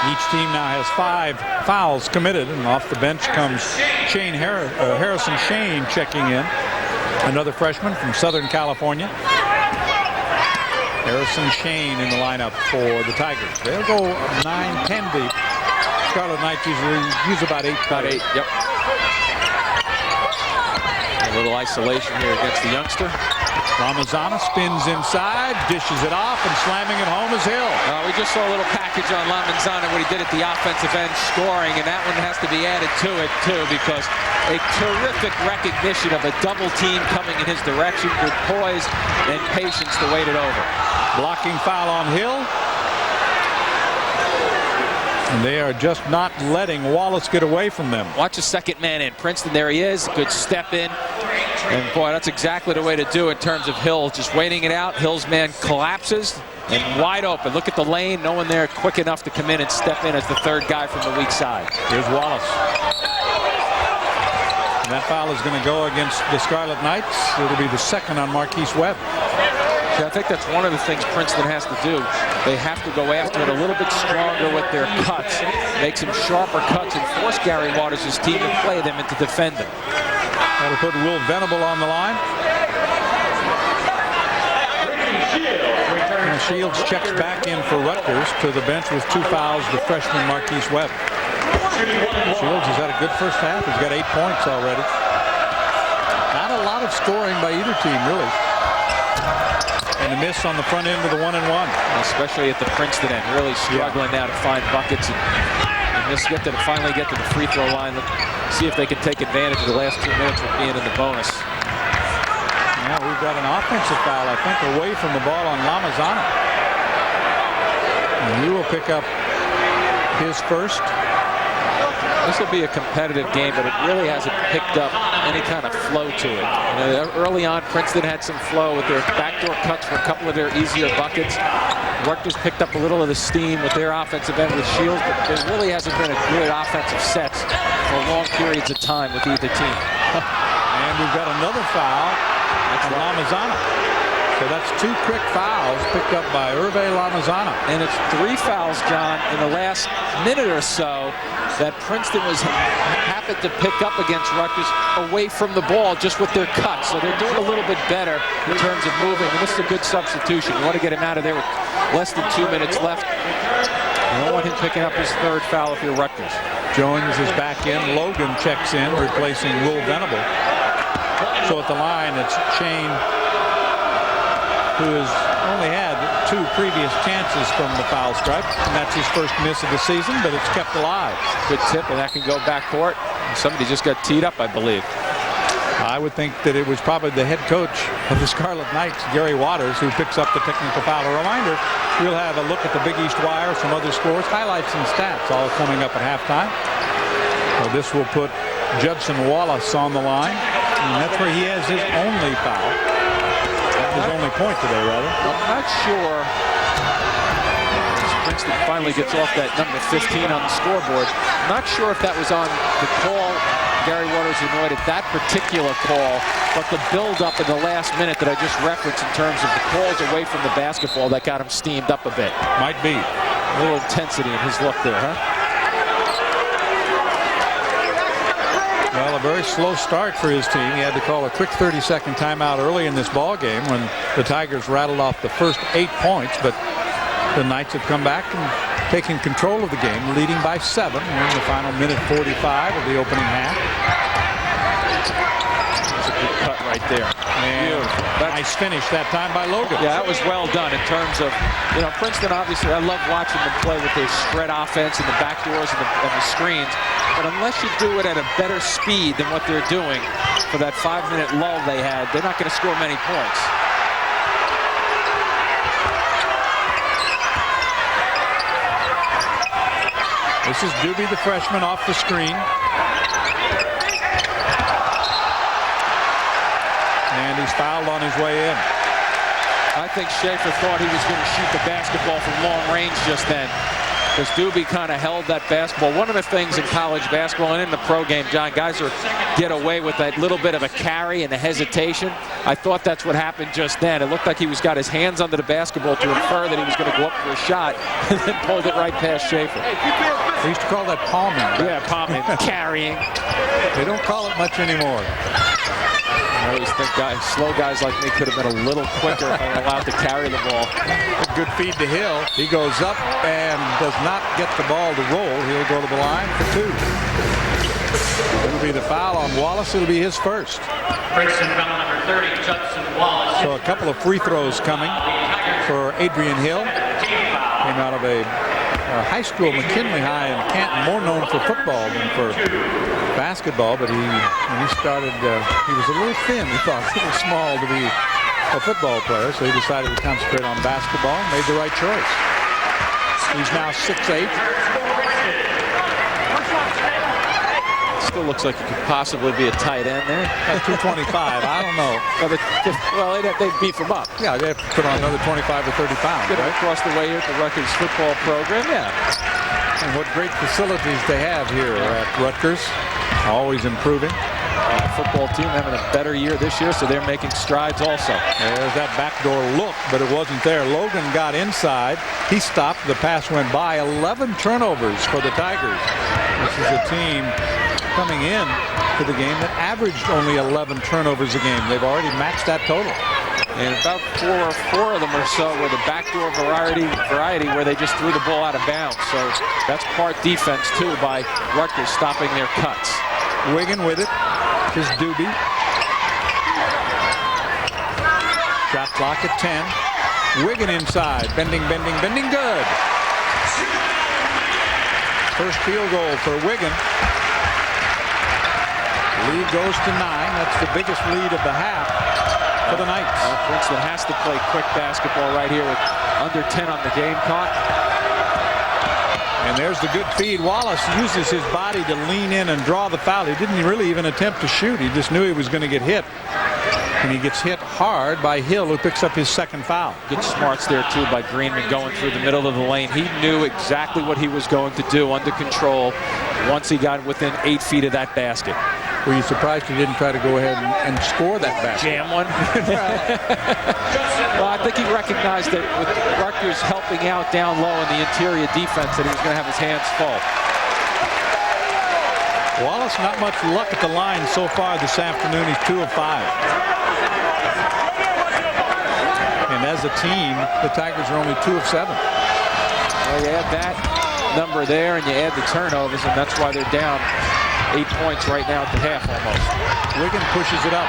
Each team now has 5 fouls committed, and off the bench comes Harrison Shane checking in. Another freshman from Southern California. Harrison Shane in the lineup for the Tigers. They'll go 9-10 deep. Scarlet Knights usually use about 8. About 8, yep. A little isolation here against the youngster. Lamazana spins inside, dishes it off, and slamming it home is Hill. We just saw a little package on Lamazana, what he did at the offensive end, scoring, and that one has to be added to it, too, because a terrific recognition of a double team coming in his direction, good poise and patience to wait it over. Blocking foul on Hill. And they are just not letting Wallace get away from them. Watch the second man in. Princeton, there he is. Good step in. And boy, that's exactly the way to do it in terms of Hill. Just waiting it out. Hill's man collapses and wide open. Look at the lane. No one there quick enough to come in and step in as the third guy from the weak side. Here's Wallace. And that foul is going to go against the Scarlet Knights. It'll be the second on Marquise Webb. I think that's one of the things Princeton has to do. They have to go after it a little bit stronger with their cuts, make some sharper cuts, and force Gary Waters' team to play them and to defend them. That'll put Will Venable on the line. And Shields checks back in for Rutgers to the bench with 2 fouls, the freshman Marquise Webb. Shields has had a good first half. He's got 8 points already. Not a lot of scoring by either team, really. And a miss on the front end of the 1-and-1. Especially at the Princeton end. Really struggling now to find buckets. And this finally get to the free throw line. See if they can take advantage of the last 2 minutes with being in the bonus. Now we've got an offensive foul, I think, away from the ball on Lamazana. And he will pick up his first. This will be a competitive game, but it really hasn't picked up any kind of flow to it. Early on, Princeton had some flow with their backdoor cuts for a couple of their easier buckets. Rutgers picked up a little of the steam with their offensive end with Shields, but there really hasn't been a good offensive sets for long periods of time with either team. And we've got another foul. That's Lamazana. So that's 2 quick fouls picked up by Hervé Lamazana. And it's 3 fouls, John, in the last minute or so that Princeton happened to pick up against Rutgers away from the ball just with their cuts. So they're doing a little bit better in terms of moving. And this is a good substitution. You want to get him out of there with less than 2 minutes left. You don't want him picking up his 3rd foul if you're Rutgers. Jones is back in. Logan checks in, replacing Will Venable. So at the line, it's Shane, who has only had 2 previous chances from the foul stripe, and that's his first miss of the season, but it's kept alive. Good tip, and that can go backcourt. Somebody just got teed up, I believe. I would think that it was probably the head coach of the Scarlet Knights, Gary Waters, who picks up the technical foul. A reminder, we'll have a look at the Big East Wire, some other scores, highlights, and stats, all coming up at halftime. So this will put Judson Wallace on the line, and that's where he has his only foul. His only point today, rather. I'm not sure. Princeton finally gets off that number 15 on the scoreboard. I'm not sure if that was on the call Gary Waters avoided that particular call, but the build-up in the last minute that I just referenced in terms of the calls away from the basketball that got him steamed up a bit. Might be. A little intensity in his look there, huh? Well, a very slow start for his team. He had to call a quick 30-second timeout early in this ball game when the Tigers rattled off the first 8 points, but the Knights have come back and taken control of the game, leading by 7 in the final minute 45 of the opening half. That's a good cut right there. And nice finish that time by Logan. Yeah, that was well done in terms of, Princeton, obviously, I love watching them play with their spread offense and the backdoors and the screens. But unless you do it at a better speed than what they're doing for that 5-minute lull they had, they're not going to score many points. This is Doobie, the freshman, off the screen. And he's fouled on his way in. I think Schaefer thought he was going to shoot the basketball from long range just then, because Doobie kind of held that basketball. One of the things in college basketball and in the pro game, John, guys get away with that little bit of a carry and a hesitation. I thought that's what happened just then. It looked like he got his hands under the basketball to infer that he was going to go up for a shot, and then pulled it right past Schaefer. They used to call that palming. Yeah, palming, carrying. They don't call it much anymore. I always think slow guys like me could have been a little quicker if they were allowed to carry the ball. A good feed to Hill. He goes up and does not get the ball to roll. He'll go to the line for 2. It'll be the foul on Wallace. It'll be his first. Princeton foul number 30, Judson Wallace. So a couple of free throws coming for Adrian Hill. Came out of a high school, McKinley High in Canton, more known for football than for basketball, but when he started, he was a little thin. He thought a little small to be a football player, so he decided to concentrate on basketball and made the right choice. He's now 6'8". Still looks like he could possibly be a tight end there. At 225, I don't know. Well, they'd beef him up. Yeah, they have to put on another 25 or 30 pounds. Get him right? across the way here at the Rutgers football program, yeah. And what great facilities they have here at Rutgers. Always improving. The football team having a better year this year, so they're making strides also. There's that backdoor look, but it wasn't there. Logan got inside. He stopped. The pass went by. 11 turnovers for the Tigers. This is a team coming in to the game that averaged only 11 turnovers a game. They've already matched that total. And about four of them or so were the backdoor variety where they just threw the ball out of bounds. So that's part defense, too, by Rutgers stopping their cuts. Wigan with it. Here's Doobie. Shot clock at 10. Wigan inside. Bending, good. First field goal for Wigan. Lead goes to 9. That's the biggest lead of the half for the Knights. Princeton has to play quick basketball right here with under 10 on the game clock. And there's the good feed. Wallace uses his body to lean in and draw the foul. He didn't really even attempt to shoot. He just knew he was going to get hit. And he gets hit hard by Hill, who picks up his second foul. Good smarts there, too, by Greenman going through the middle of the lane. He knew exactly what he was going to do under control once he got within 8 feet of that basket. Were you surprised he didn't try to go ahead and score that basket? Jam one? Well, I think he recognized that with Rutgers helping out down low in the interior defense that he was going to have his hands full. Wallace, not much luck at the line so far this afternoon. He's 2 of 5. And as a team, the Tigers are only 2 of 7. Well, you add that number there and you add the turnovers, and that's why they're down 8 points right now at the half almost. Wigan pushes it up.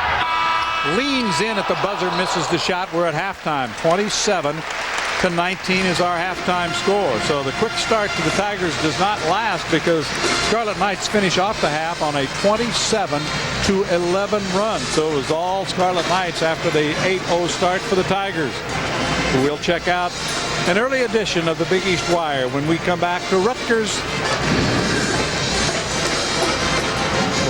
Leans in at the buzzer, misses the shot. We're at halftime. 27-19 is our halftime score. So the quick start to the Tigers does not last because Scarlet Knights finish off the half on a 27-11 run. So it was all Scarlet Knights after the 8-0 start for the Tigers. We'll check out an early edition of the Big East Wire when we come back to Rutgers.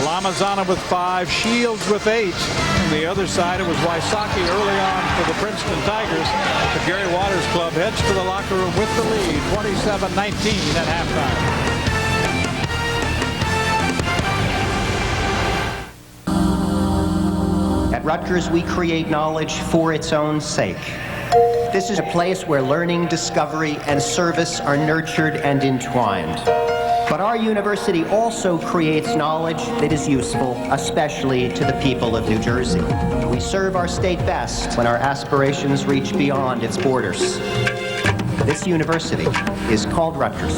Lamazana with 5, Shields with 8. On the other side, it was Wysocki early on for the Princeton Tigers. The Gary Waters Club heads to the locker room with the lead, 27-19 at halftime. At Rutgers, we create knowledge for its own sake. This is a place where learning, discovery, and service are nurtured and entwined. But our university also creates knowledge that is useful, especially to the people of New Jersey. We serve our state best when our aspirations reach beyond its borders. This university is called Rutgers.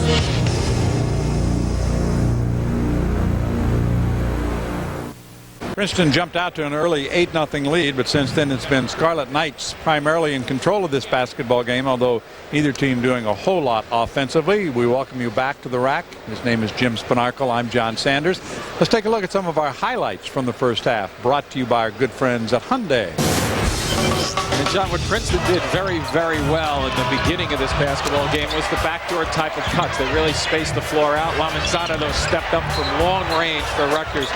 Princeton jumped out to an early 8-0 lead, but since then it's been Scarlet Knights primarily in control of this basketball game, although neither team doing a whole lot offensively. We welcome you back to the rack. His name is Jim Spinarkle. I'm John Sanders. Let's take a look at some of our highlights from the first half, brought to you by our good friends at Hyundai. And John, what Princeton did very, very well in the beginning of this basketball game was the backdoor type of cuts. They really spaced the floor out. Lamazana, though, stepped up from long range for Rutgers,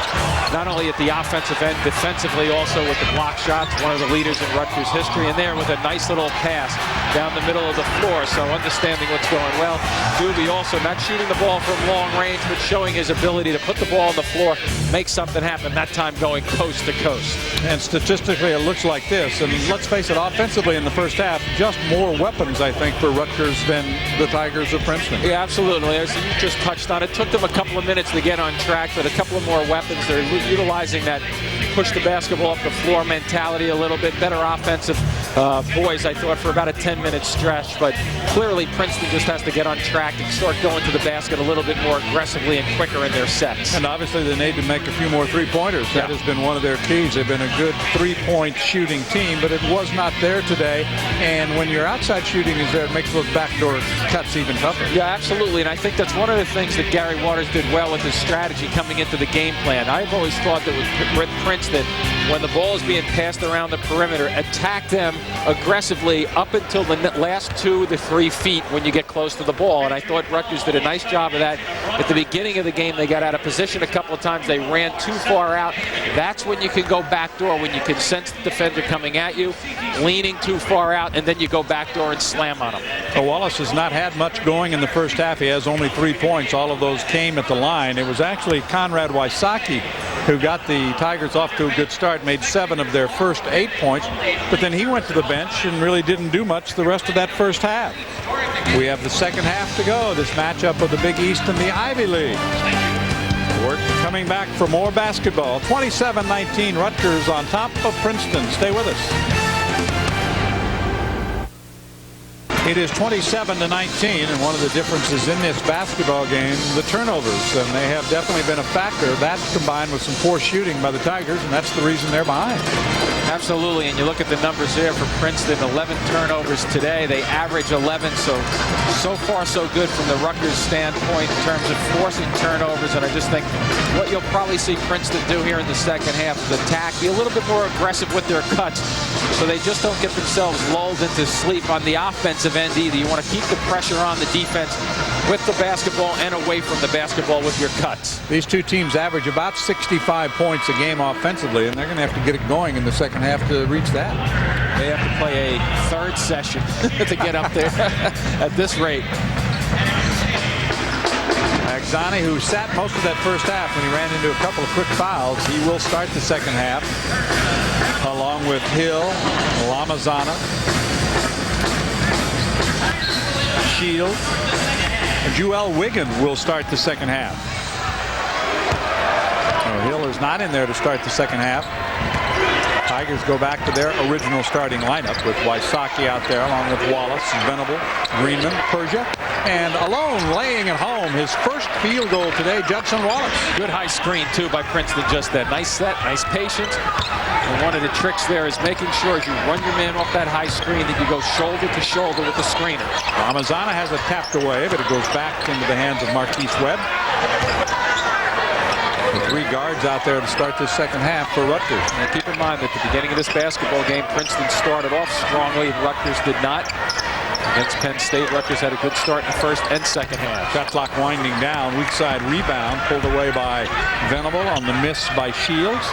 not only at the offensive end, defensively also with the block shots, one of the leaders in Rutgers history, and there with a nice little pass down the middle of the floor. So understanding what's going well. Doobie also not shooting the ball from long range, but showing his ability to put the ball on the floor, make something happen, that time going coast to coast. And statistically, it looks like this. And let's face it, offensively in the first half, just more weapons, I think, for Rutgers than the Tigers of Princeton. Yeah, absolutely. As you just touched on, it took them a couple of minutes to get on track, but a couple of more weapons. They're utilizing that push the basketball up the floor mentality a little bit. Better offensive boys, I thought, for about a 10-minute stretch. But clearly, Princeton just has to get on track and start going to the basket a little bit more aggressively and quicker in their sets. And obviously, they need to make a few more three-pointers. That has been one of their keys. They've been a good three-point shooting team, but it was not there today. And when your outside shooting is there, it makes those backdoor cuts even tougher. Yeah, absolutely. And I think that's one of the things that Gary Waters did well with his strategy coming into the game plan. I've always thought that with Princeton, when the ball is being passed around the perimeter, attack them aggressively up until the last 2 to 3 feet when you get close to the ball. And I thought Rutgers did a nice job of that. At the beginning of the game, they got out of position a couple of times. They ran too far out. That's when you can go backdoor, when you can sense the defender coming at you, leaning too far out, and then you go backdoor and slam on them. Well, Wallace has not had much going in the first half. He has only 3 points. All of those came at the line. It was actually Conrad Wysocki who got the Tigers off to a good start, made 7 of their first 8 points, but then he went to the bench and really didn't do much the rest of that first half. We have the second half to go. This matchup of the Big East and the Ivy League. We're coming back for more basketball. 27-19, Rutgers on top of Princeton. Stay with us. It is 27-19, and one of the differences in this basketball game, the turnovers, and they have definitely been a factor. That combined with some poor shooting by the Tigers, and that's the reason they're behind. Absolutely, and you look at the numbers there for Princeton, 11 turnovers today. They average 11, so far so good from the Rutgers standpoint in terms of forcing turnovers. And I just think what you'll probably see Princeton do here in the second half is attack, be a little bit more aggressive with their cuts, so they just don't get themselves lulled into sleep on the offensive end either. You want to keep the pressure on the defense with the basketball and away from the basketball with your cuts. These two teams average about 65 points a game offensively, and they're going to have to get it going in the second half to reach that. They have to play a third session to get up there at this rate. Agzani, who sat most of that first half when he ran into a couple of quick fouls, he will start the second half along with Hill, Lamazana, Shields, and Joel Wiggin will start the second half. Hill is not in there to start the second half. Tigers go back to their original starting lineup with Wysocki out there along with Wallace, Venable, Greenman, Persia, and alone laying at home his first field goal today, Judson Wallace. Good high screen too by Princeton just then. Nice set, nice patience. And one of the tricks there is making sure as you run your man off that high screen that you go shoulder to shoulder with the screener. Ramazana has it tapped away, but it goes back into the hands of Marquise Webb. Three guards out there to start this second half for Rutgers. And keep in mind that at the beginning of this basketball game, Princeton started off strongly and Rutgers did not. Against Penn State, Rutgers had a good start in the first and second half. Shot clock winding down. Weak side rebound pulled away by Venable on the miss by Shields.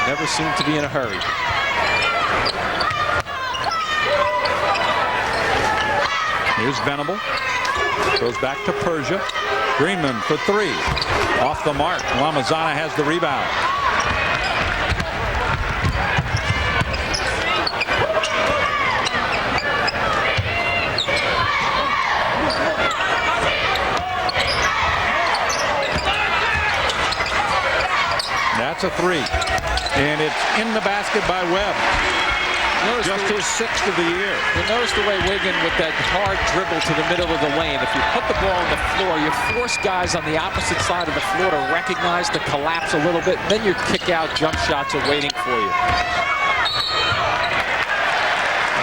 Never seemed to be in a hurry. Here's Venable. Goes back to Persia. Greenman for three. Off the mark. Lamazana has the rebound. That's a three. And it's in the basket by Webb. Just his sixth of the year. You notice the way Wiggin with that hard dribble to the middle of the lane. If you put the ball on the floor, you force guys on the opposite side of the floor to recognize, to collapse a little bit. Then your kick-out jump shots are waiting for you.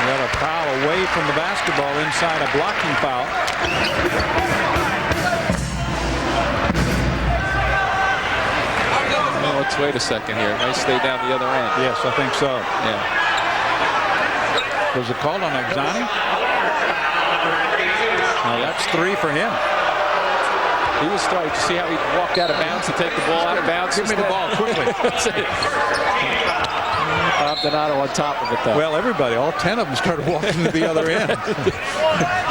You got a foul away from the basketball inside a blocking foul. Well, let's wait a second here. Nice stay down the other end. Yes, I think so. Yeah. Was it called on Agzani? No, that's three for him. He was starting to see how he walked out of bounds to take the ball out of bounds. Give me the ball quickly. Bob Donato on top of it, though. Well, everybody, all 10 of them started walking to the other end.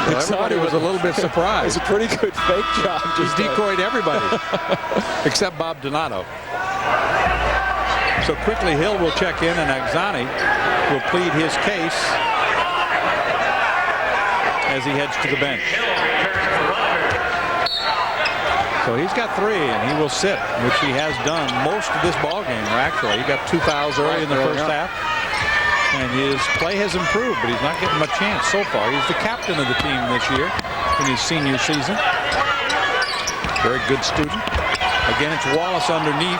Everybody was a little bit surprised. It was a pretty good fake job. Just decoyed everybody, except Bob Donato. So quickly, Hill will check in, and Agzani will plead his case as he heads to the bench. So he's got three, and he will sit, which he has done most of this ball game. Or actually, he got two fouls early in the first half, and his play has improved, but he's not getting much chance so far. He's the captain of the team this year in his senior season. Very good student. Again, it's Wallace underneath.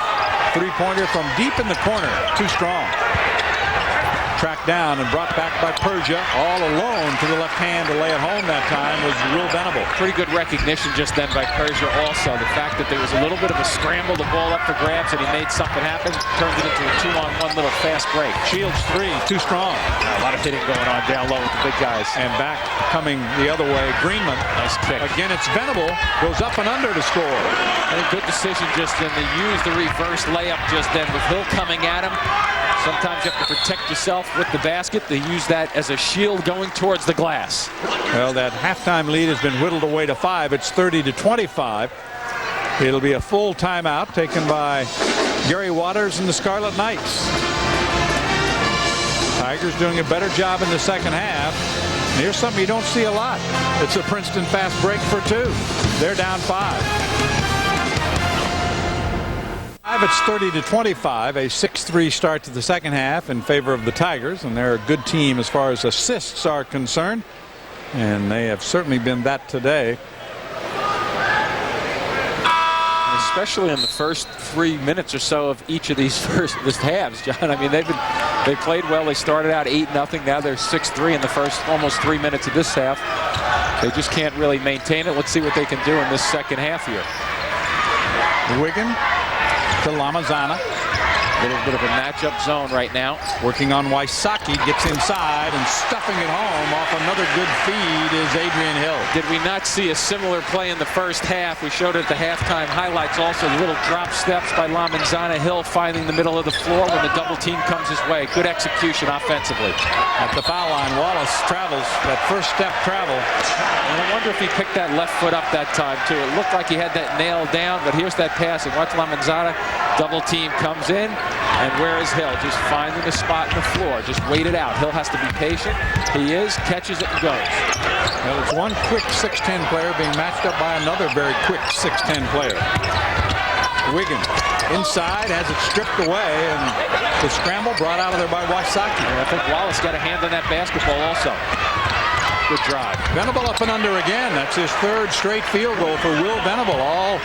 Three-pointer from deep in the corner. Too strong. Tracked down and brought back by Persia. All alone to the left hand to lay it home that time was Will Venable. Pretty good recognition just then by Persia also. The fact that there was a little bit of a scramble, the ball up for grabs, and he made something happen. Turned it into a two-on-one little fast break. Shields three. Too strong. A lot of hitting going on down low with the big guys. And back coming the other way. Greenman. Nice kick. Again, it's Venable. Goes up and under to score. And a good decision just then to use the reverse layup just then with Hill coming at him. Sometimes you have to protect yourself with the basket. They use that as a shield going towards the glass. Well, that halftime lead has been whittled away to 5. It's 30-25. It'll be a full timeout taken by Gary Waters and the Scarlet Knights. Tigers doing a better job in the second half. And here's something you don't see a lot. It's a Princeton fast break for 2. They're down 5. It's 30-25, a 6-3 start to the second half in favor of the Tigers, and they're a good team as far as assists are concerned. And they have certainly been that today. Especially in the first 3 minutes or so of each of these first halves, John. I mean, they played well. They started out 8-0. Now they're 6-3 in the first almost 3 minutes of this half. They just can't really maintain it. Let's see what they can do in this second half here. Wigan to Lamazana. A little bit of a matchup zone right now. Working on Wysocki, gets inside and stuffing it home off another good feed is Adrian Hill. Did we not see a similar play in the first half? We showed it at the halftime highlights also. Little drop steps by Lamazana. Hill finding the middle of the floor when the double team comes his way. Good execution offensively. At the foul line, Wallace travels, that first step travel. And I wonder if he picked that left foot up that time too. It looked like he had that nailed down, but here's that passing. Watch Lamazana. Double team comes in. And where is Hill? Just finding a spot in the floor. Just wait it out. Hill has to be patient. He is. Catches it and goes. Well, it's one quick 6'10" player being matched up by another very quick 6'10" player. Wigan inside, has it stripped away, and the scramble brought out of there by Wysocki. I think Wallace got a hand on that basketball also. Good drive. Venable up and under again. That's his third straight field goal for Will Venable. All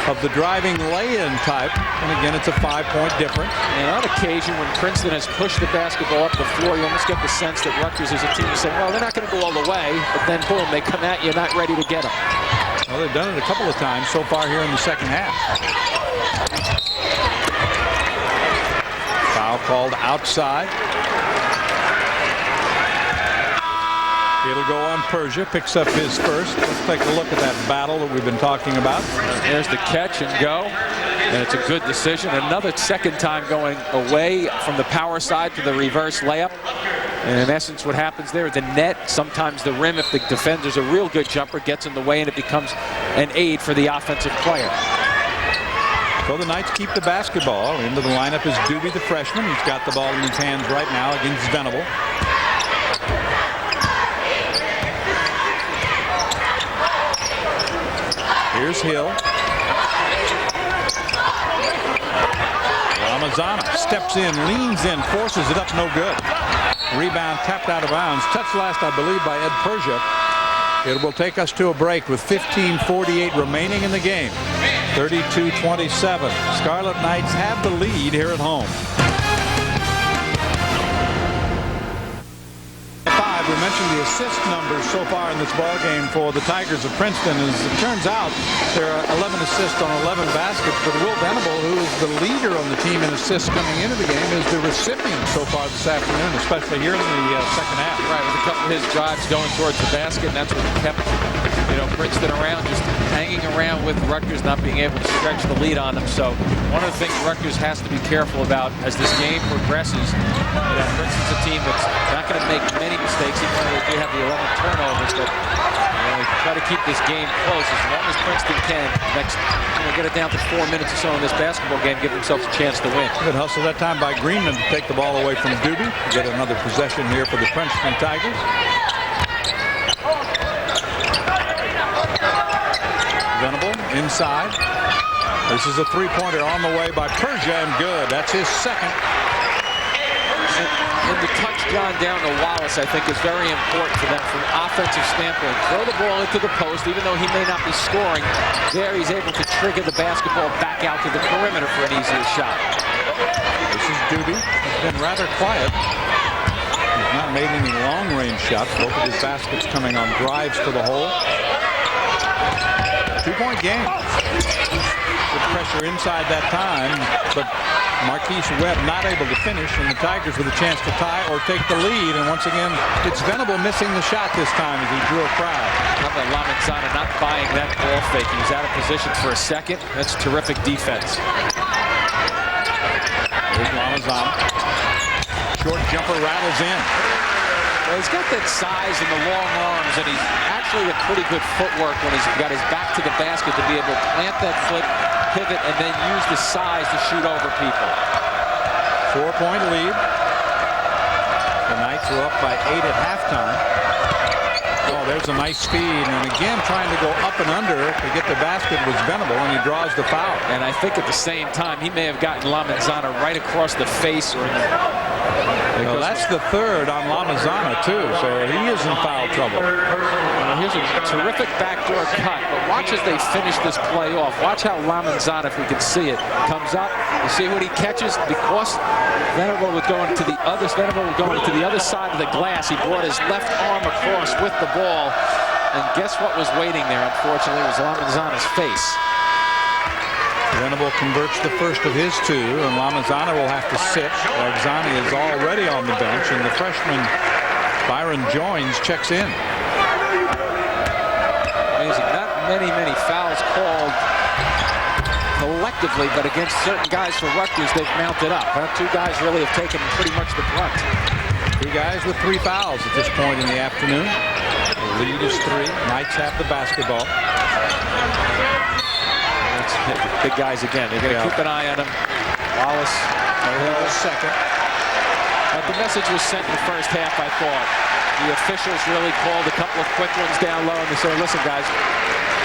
of the driving lay-in type. And again, it's a 5-point difference. And on occasion, when Princeton has pushed the basketball up the floor, you almost get the sense that Rutgers is a team saying, well, they're not going to go all the way, but then boom, they come at you, not ready to get them. Well, they've done it a couple of times so far here in the second half. Foul called outside. It'll go on Persia, picks up his first. Let's take a look at that battle that we've been talking about. There's the catch and go, and it's a good decision. Another second time going away from the power side to the reverse layup. And in essence, what happens there, the net, sometimes the rim, if the defender's a real good jumper, gets in the way, and it becomes an aid for the offensive player. So the Knights keep the basketball. Into the lineup is Doobie, the freshman. He's got the ball in his hands right now against Venable. Here's Hill. Lamazana steps in, leans in, forces it up, no good. Rebound tapped out of bounds. Touch last, I believe, by Ed Persia. It will take us to a break with 15:48 remaining in the game. 32-27. Scarlet Knights have the lead here at home. We mentioned the assist numbers so far in this ball game for the Tigers of Princeton. As it turns out, there are 11 assists on 11 baskets, but Will Venable, who is the leader on the team in assists coming into the game, is the recipient so far this afternoon, especially here in the second half. Right, with a couple of his drives going towards the basket, and that's what kept, Princeton around, just hanging around with Rutgers, not being able to stretch the lead on them. So one of the things Rutgers has to be careful about as this game progresses, Princeton's a team that's not going to make many mistakes, even though they do have the 11 turnovers, but they try to keep this game close as long as Princeton can. Get it down to 4 minutes or so in this basketball game, give themselves a chance to win. Good hustle that time by Greenman to take the ball away from Doobie. Get another possession here for the Princeton Tigers. Venable inside. This is a three-pointer on the way by Persia, and good. That's his second. And the touchdown down to Wallace, I think, is very important for them from an offensive standpoint. Throw the ball into the post, even though he may not be scoring. There, he's able to trigger the basketball back out to the perimeter for an easier shot. This is Doobie. He's been rather quiet. He's not made any long-range shots. Both of his baskets coming on drives to the hole. 2-point game. Good pressure inside that time, but Marquise Webb not able to finish, and the Tigers with a chance to tie or take the lead. And once again, it's Venable missing the shot this time as he drew a crowd. How about Lamazana not buying that ball fake? He's out of position for a second. That's terrific defense. There's Lamazana. Short jumper rattles in. Well, he's got that size and the long arms, and he's actually a pretty good footwork when he's got his back to the basket to be able to plant that foot, pivot, and then use the size to shoot over people. 4-point lead. The Knights are up by 8 at halftime. Oh, Oh, there's a nice speed, and again trying to go up and under to get the basket was Venable, and he draws the foul. And I think at the same time he may have gotten Lamenzana right across the face. Well, that's the third on Lamenzana too, so he is in foul trouble. Well, here's a terrific backdoor cut, but watch as they finish this play off. Watch how Lamenzana, if we can see it, comes up. You see what he catches? Because Venable was going to the other side of the glass. He brought his left arm across with the ball, and guess what was waiting there? Unfortunately, it was Lamenzana's face. Venable converts the first of his two, and Lamenzana will have to sit. Exani is already on the bench, and the freshman Byron Joins checks in. Amazing. Not many fouls called collectively, but against certain guys for Rutgers, they've mounted up. Two guys really have taken pretty much the brunt. Two guys with 3 fouls at this point in the afternoon. The lead is 3. Knights have the basketball. Big guys again. They're going to keep an eye on him. Wallace, second. But the message was sent in the first half, I thought. The officials really called a couple of quick ones down low, and they said, listen, guys,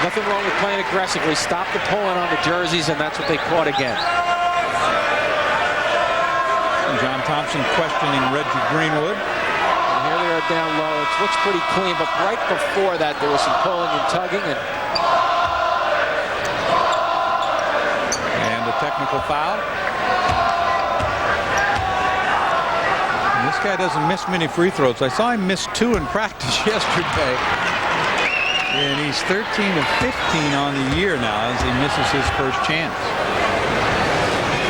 nothing wrong with playing aggressively. Stop the pulling on the jerseys, and that's what they caught again. John Thompson questioning Reggie Greenwood. And here they are down low. It looks pretty clean, but right before that, there was some pulling and tugging, and a technical foul. And this guy doesn't miss many free throws. I saw him miss 2 in practice yesterday. And he's 13 of 15 on the year now as he misses his first chance.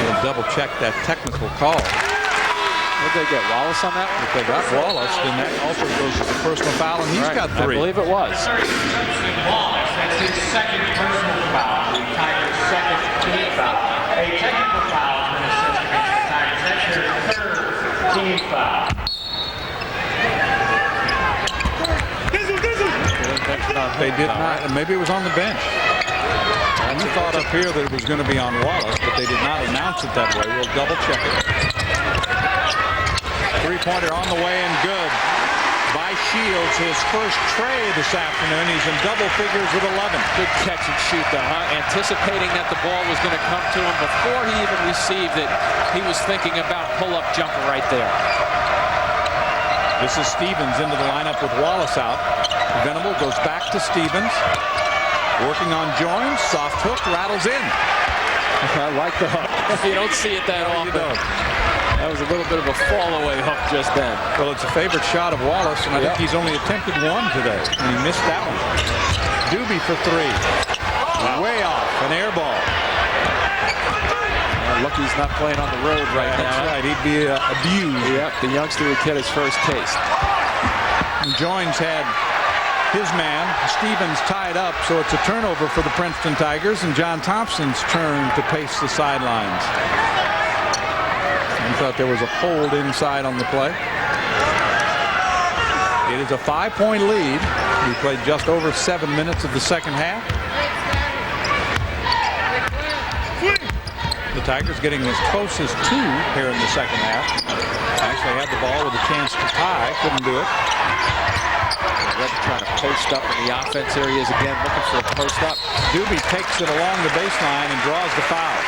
We'll double check that technical call. What did they get? Wallace on that one? If they got Wallace, then that also goes to the personal foul, and he's got 3. I believe it was. Wallace, that's his second personal foul. The Tigers' second team foul. A technical foul has been assessed against the Tigers. That's your third team foul. They did not. Maybe it was on the bench. We thought up here that it was going to be on Wallace, but they did not announce it that way. We'll double check it. 3-pointer on the way and good by Shields. His first tray this afternoon. He's in double figures with 11. Good catch and shoot though, huh? Anticipating that the ball was going to come to him before he even received it. He was thinking about pull-up jumper right there. This is Stevens into the lineup with Wallace out. Venable goes back to Stevens. Working on Joins. Soft hook rattles in. I like the hook. You don't see it that often. You don't. That was a little bit of a fall-away hook just then. Well, it's a favorite shot of Wallace, and I think he's only attempted 1 today. And he missed that one. Doobie for 3. Way off. An air ball. Lucky he's not playing on the road right now. That's right. He'd be abused. Yep, the youngster would get his first taste. And Joins had his man. Stevens tied up, so it's a turnover for the Princeton Tigers, and John Thompson's turn to pace the sidelines. I thought there was a hold inside on the play. It is a 5-point lead. We played just over 7 minutes of the second half. The Tigers getting as close as 2 here in the second half. Actually had the ball with a chance to tie. Couldn't do it. Red trying to post up in the offense areas again, looking for a post up. Doobie takes it along the baseline and draws the foul.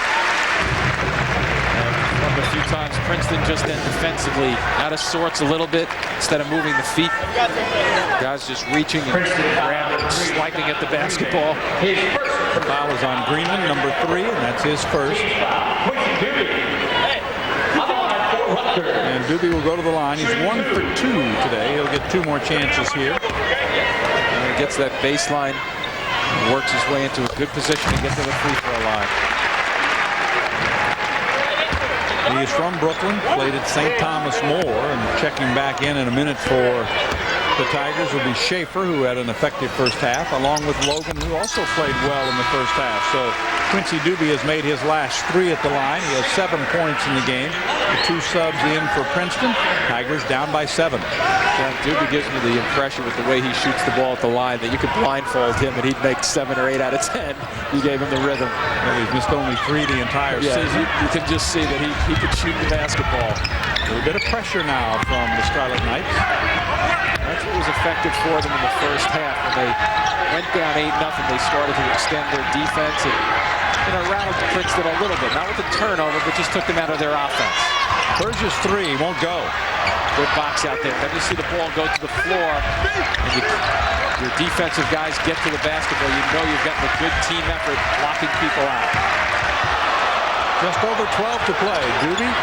A few times Princeton just then defensively out of sorts a little bit instead of moving the feet. Guys just reaching and grabbing, swiping at the basketball. The foul is on Greenland, number 3, and that's his first. And Doobie will go to the line. He's 1 for 2 today. He'll get 2 more chances here. And he gets that baseline, works his way into a good position to get to the free throw line. He is from Brooklyn, played at St. Thomas More, and checking back in a minute for the Tigers will be Schaefer, who had an effective first half, along with Logan, who also played well in the first half. So Quincy Doobie has made his last 3 at the line. He has 7 points in the game. The 2 subs in for Princeton. Tigers down by 7. John, Doobie gives me the impression with the way he shoots the ball at the line that you could blindfold him and he'd make 7 or 8 out of 10. You gave him the rhythm. Well, he's missed only 3 the entire season. You can just see that he could shoot the basketball. A little bit of pressure now from the Scarlet Knights. That's what was effective for them in the first half. When they went down 8-0, they started to extend their defense and rattled Princeton a little bit. Not with the turnover, but just took them out of their offense. Berger's 3 won't go. Good box out there. Then you see the ball go to the floor, and your defensive guys get to the basketball. You know you've got a good team effort blocking people out. Just over 12 to play. Doobie.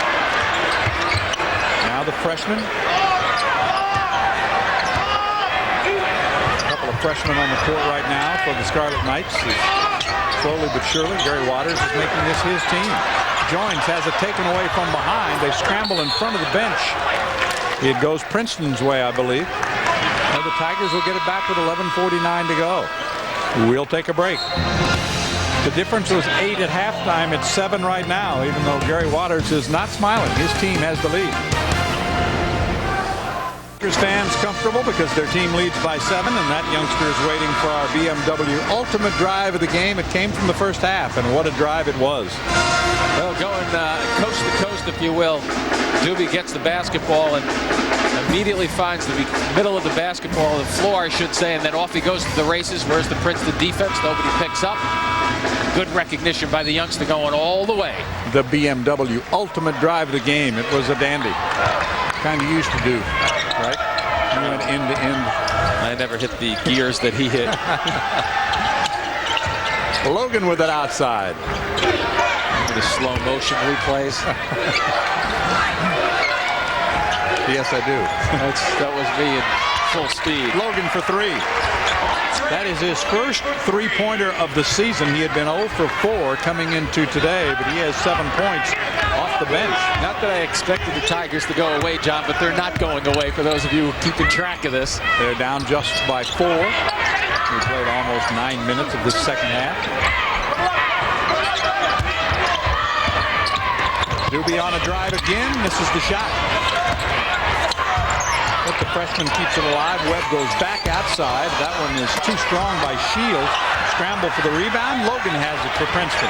Now the freshman. A couple of freshmen on the court right now for the Scarlet Knights. Slowly but surely, Gary Waters is making this his team. Joins has it taken away from behind. They scramble in front of the bench. It goes Princeton's way, I believe. Now the Tigers will get it back with 11:49 to go. We'll take a break. The difference was 8 at halftime. It's 7 right now, even though Gary Waters is not smiling. His team has the lead. Fans comfortable because their team leads by 7, and that youngster is waiting for our BMW ultimate drive of the game. It came from the first half, and what a drive it was. Well, going coast to coast, if you will. Doobie gets the basketball and immediately finds the middle of the basketball, the floor, I should say, and then off he goes to the races. Where's the Princeton defense? Nobody picks up. Good recognition by the youngster going all the way. The BMW ultimate drive of the game. It was a dandy. Kind of used to do. Right? He went end to end. I never hit the gears that he hit. Logan with it outside. The slow motion replays. Yes, I do. That was me in full speed. Logan for 3. That is his first 3-pointer of the season. He had been 0 for 4 coming into today, but he has 7 points off the bench. Not that I expected the Tigers to go away, John, but they're not going away for those of you keeping track of this. They're down just by 4. We played almost 9 minutes of this second half. Doobie on a drive again. Misses the shot. But the freshman keeps it alive. Webb goes back outside. That one is too strong by Shields. Scramble for the rebound. Logan has it for Princeton.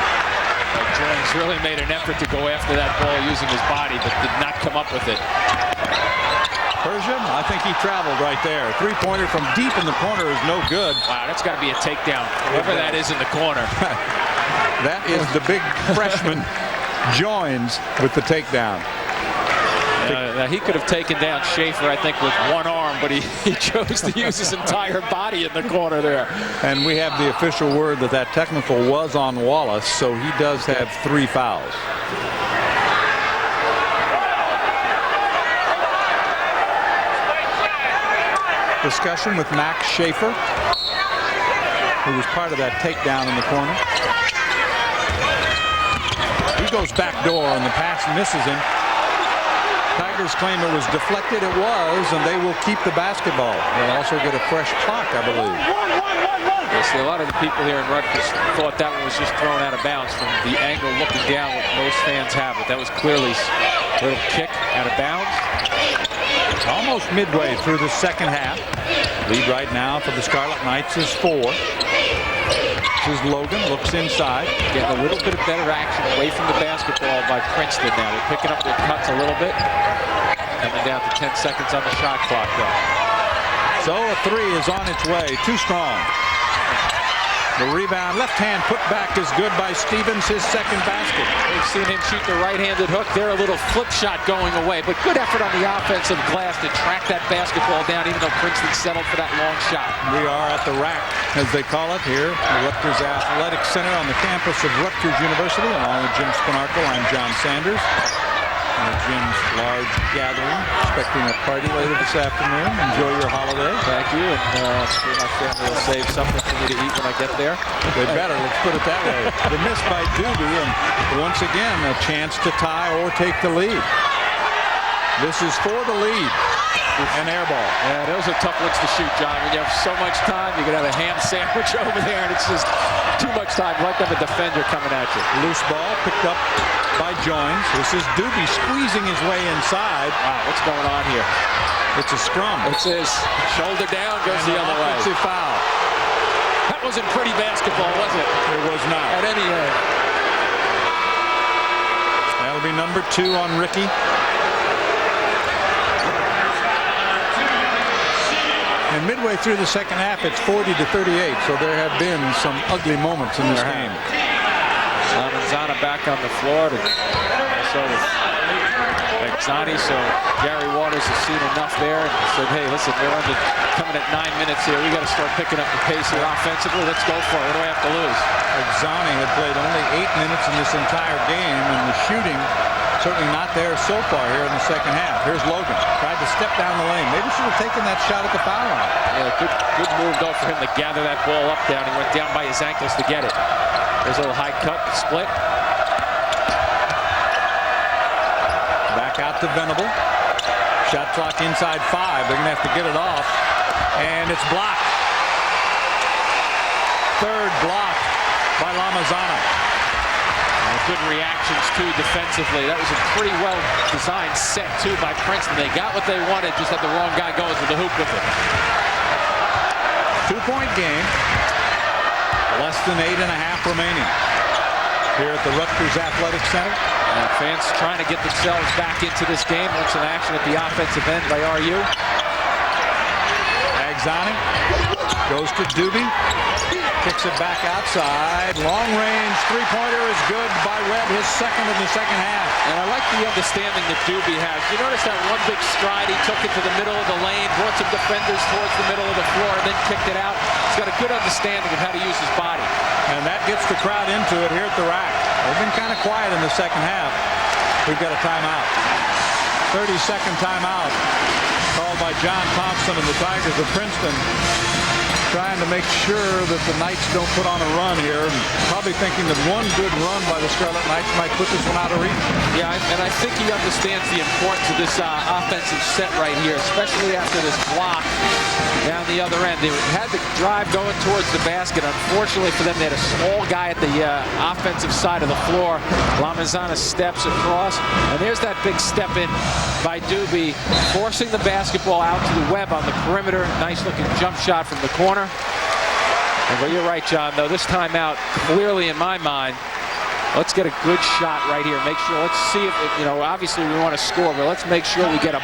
Jones really made an effort to go after that ball using his body, but did not come up with it. Persia, I think he traveled right there. 3-pointer from deep in the corner is no good. Wow, that's got to be a takedown. Whoever that is in the corner. That is the big freshman. Joins with the takedown. He could have taken down Schaefer, I think, with one arm, but he chose to use his entire body in the corner there. And we have the official word that that technical was on Wallace, so he does have 3 fouls. Discussion with Max Schaefer, who was part of that takedown in the corner. He goes back door, and the pass misses him. Tigers claim it was deflected. It was, and they will keep the basketball. They'll also get a fresh clock, I believe. Yes, a lot of the people here in Rutgers thought that one was just thrown out of bounds from the angle looking down, what most fans have it. That was clearly a little kick out of bounds. Almost midway through the second half. Lead right now for the Scarlet Knights is 4. This is Logan, looks inside. Getting a little bit of better action away from the basketball by Princeton now. They're picking up their cuts a little bit. Coming down to 10 seconds on the shot clock though. So a 3 is on its way. Too strong. The rebound, left hand put back is good by Stevens, his second basket. We've seen him shoot the right-handed hook there, a little flip shot going away, but good effort on the offensive glass to track that basketball down, even though Princeton settled for that long shot. We are at the rack, as they call it here, the Rutgers Athletic Center on the campus of Rutgers University. Along with Jim Spinarco, I'm John Sanders. Jim's large gathering, expecting a party later this afternoon. Enjoy your holiday. Thank you, and sure my family will save something for me to eat when I get there. They better, let's put it that way. The miss by Doobie, and once again, a chance to tie or take the lead. This is for the lead. An air ball. Yeah, those are tough ones to shoot, John. When you have so much time, you can have a ham sandwich over there, and it's just too much time. You like to have a defender coming at you. Loose ball picked up by Joins. This is Doobie squeezing his way inside. Wow, what's going on here? It's a scrum. It says shoulder down, goes And the other way. Offensive foul. That wasn't pretty basketball, was it? It was not. At any rate. That'll be number 2 on Ricky. And midway through the second half, it's 40-38, so there have been some ugly moments in this game. Lamenzana back on the floor. So Exani, so Gary Waters has seen enough there and said, hey, listen, we're coming at 9 minutes here. We got to start picking up the pace here offensively. Let's go for it. What do I have to lose? Exani had played only 8 minutes in this entire game, and the shooting certainly not there so far here in the second half. Here's Logan. Tried to step down the lane. Maybe should have taken that shot at the foul line. Yeah, good move, though, for him to gather that ball up down. He went down by his ankles to get it. There's a little high cut, split. Back out to Venable. Shot clock inside 5. They're going to have to get it off. And it's blocked. Third block by Lamenzana. Good reactions, too, defensively. That was a pretty well-designed set, too, by Princeton. They got what they wanted, just had the wrong guy goes with the hoop with it. 2-point game. Less than 8.5 remaining here at the Rutgers Athletic Center. Fans trying to get themselves back into this game. What's an action at the offensive end by RU. Exani goes to Doobie. Kicks it back outside. Long range three-pointer is good by Webb, his second in the second half. And I like the understanding that Doobie has. You notice that one big stride, he took it to the middle of the lane, brought some defenders towards the middle of the floor, and then kicked it out. He's got a good understanding of how to use his body. And that gets the crowd into it here at the rack. They've been kind of quiet in the second half. We've got a timeout. 30-second timeout called by John Thompson and the Tigers of Princeton, trying to make sure that the Knights don't put on a run here, and probably thinking that one good run by the Scarlet Knights might put this one out of reach. Yeah, and I think he understands the importance of this offensive set right here, especially after this block down the other end. They had the drive going towards the basket. Unfortunately for them, they had a small guy at the offensive side of the floor. Lamenzana steps across, and there's that big step in by Doobie, forcing the basketball out to the Webb on the perimeter. Nice looking jump shot from the corner. But you're right, John, though, this timeout, clearly in my mind, let's get a good shot right here. Make sure, let's see if, obviously we want to score, but let's make sure we get a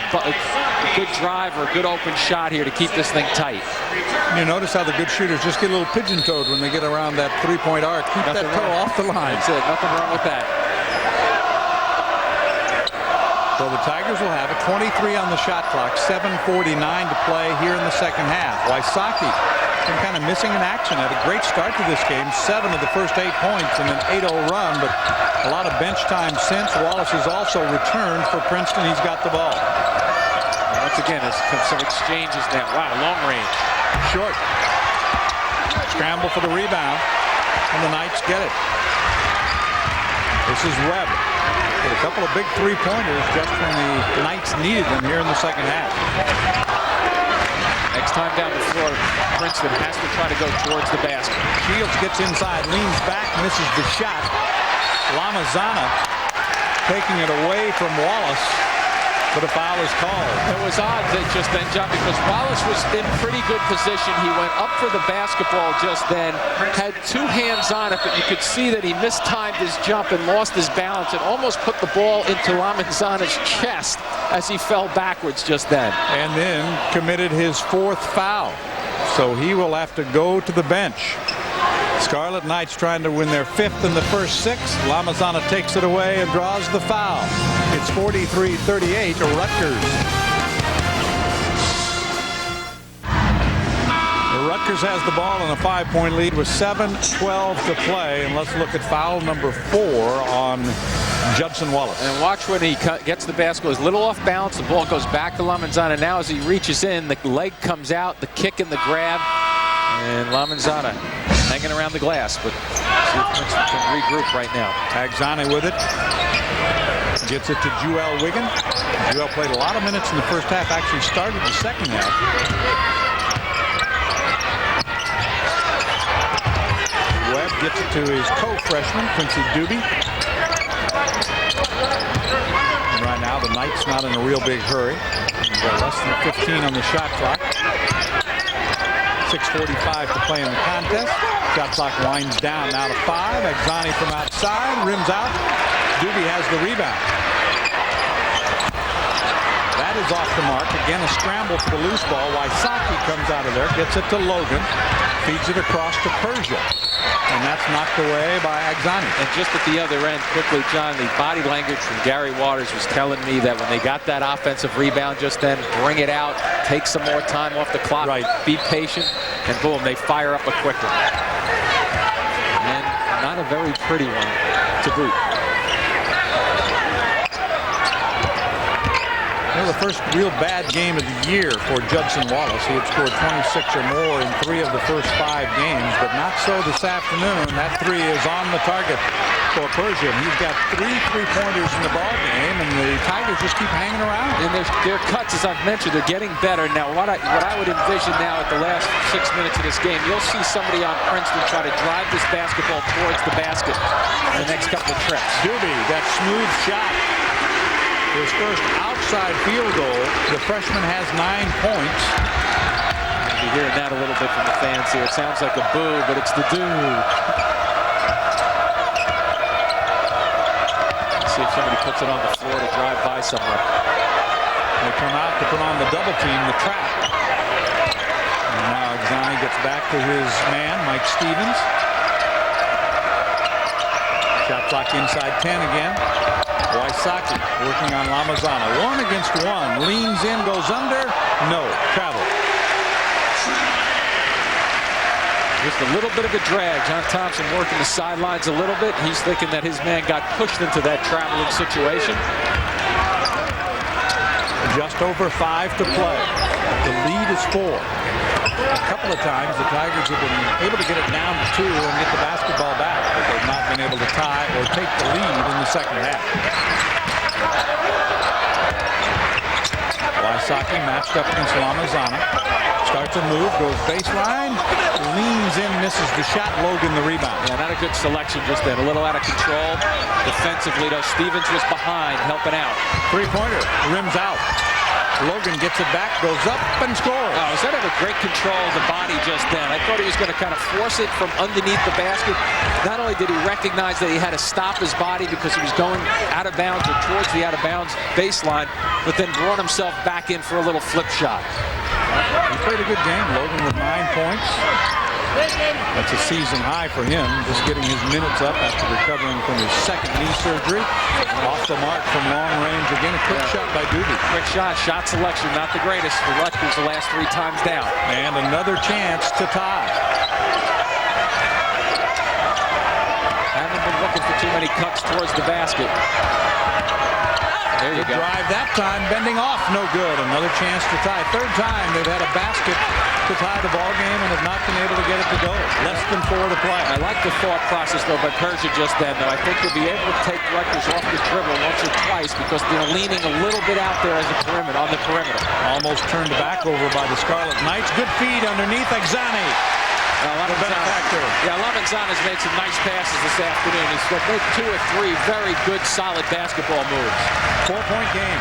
good drive or a good open shot here to keep this thing tight. You notice how the good shooters just get a little pigeon-toed when they get around that three-point arc. Keep that toe off the line. That's it. Nothing wrong with that. So the Tigers will have a 23 on the shot clock, 7:49 to play here in the second half. Wysocki been kind of missing in action. Had a great start to this game, 7 of the first 8 points in an 8-0 run, but a lot of bench time since. Wallace has also returned for Princeton. He's got the ball. And once again, there's some exchanges now. Wow, long range. Short. Scramble for the rebound, and the Knights get it. This is Webb. With a couple of big three-pointers just when the Knights needed them here in the second half. Next time down the floor, Princeton has to try to go towards the basket. Shields gets inside, leans back, misses the shot. Lamenzana taking it away from Wallace, but a foul is called. It was odd that just then, John, because Wallace was in pretty good position. He went up for the basketball just then, had 2 hands on it, but you could see that he mistimed his jump and lost his balance and almost put the ball into Lamenzana's chest as he fell backwards just then. And then committed his 4th foul. So he will have to go to the bench. Scarlet Knights trying to win their 5th in the first 6. Lamenzana takes it away and draws the foul. It's 43-38 to Rutgers. Rutgers has the ball in a 5-point lead with 7:12 to play. And let's look at foul number 4 on Judson Wallace. And watch when he gets the basketball. He's a little off balance. The ball goes back to Lamenzana. Now as he reaches in, the leg comes out, the kick and the grab. And Lamenzana hanging around the glass, but see if Princeton can regroup right now. Exani with it. Gets it to Joel Wiggin. Joel played a lot of minutes in the first half, actually started the second half. Webb gets it to his co-freshman, Quincy Doobie. And right now, the Knights not in a real big hurry. Got less than 15 on the shot clock. 6:45 to play in the contest. Shot clock winds down now to 5. Exani from outside, rims out. Doobie has the rebound. That is off the mark. Again, a scramble for the loose ball. Wysocki comes out of there, gets it to Logan, feeds it across to Persia. And that's knocked away by Exani. And just at the other end, quickly, John, the body language from Gary Waters was telling me that when they got that offensive rebound just then, bring it out, take some more time off the clock, right. Be patient, and boom, they fire up a quick one. And not a very pretty one to boot. The first real bad game of the year for Judson Wallace. He had scored 26 or more in 3 of the first 5 games, but not so this afternoon. That 3 is on the target for Persia. He's got 3 3-pointers in the ball game, and the Tigers just keep hanging around. And their cuts, as I've mentioned, they're getting better. Now, what I would envision now at the last 6 minutes of this game, you'll see somebody on Princeton try to drive this basketball towards the basket in the next couple of trips. Doobie, that smooth shot. His first outside field goal. The freshman has 9 points. You're hearing that a little bit from the fans here. It sounds like a boo, but it's the dude. Let's see if somebody puts it on the floor to drive by someone. They come out to put on the double team, the trap. And now Exani gets back to his man, Mike Stevens. Shot clock inside 10 again. Wysocki working on Lamazana. 1 against 1. Leans in, goes under. No. Travel. Just a little bit of a drag. John Thompson working the sidelines a little bit. He's thinking that his man got pushed into that traveling situation. Just over 5 to play. The lead is 4. A couple of times the Tigers have been able to get it down to 2 and get the basketball back, but they've not been able to tie or take the lead in the second half. Wysocki matched up against Lamazana. Starts a move, goes baseline, leans in, misses the shot. Logan the rebound. Yeah, not a good selection just then. A little out of control. Defensively, though, Stevens was behind, helping out. 3-pointer, rims out. Logan gets it back, goes up, and scores. Oh, was that a great control of the body just then? I thought he was going to kind of force it from underneath the basket. Not only did he recognize that he had to stop his body because he was going out of bounds or towards the out of bounds baseline, but then brought himself back in for a little flip shot. He played a good game. Logan with 9 points. That's a season high for him, just getting his minutes up after recovering from his second knee surgery. Off the mark from long range. Again, a quick shot by Doobie. Quick shot selection, not the greatest for Rutgers the last 3 times down. And another chance to tie. Haven't been looking for too many cuts towards the basket. There you go. Drive that time, bending off, no good. Another chance to tie. 3rd time they've had a basket to tie the ball game and have not been able to get it to go. Less than 4 to play. I like the thought process, though, by Persia just then, though. I think he'll be able to take Rutgers off the dribble once or twice because they're leaning a little bit out there as a perimeter, on the perimeter. Almost turned back over by the Scarlet Knights. Good feed underneath. Exani. Lamazana's made some nice passes this afternoon. He's made 2 or 3 very good, solid basketball moves. 4-point game.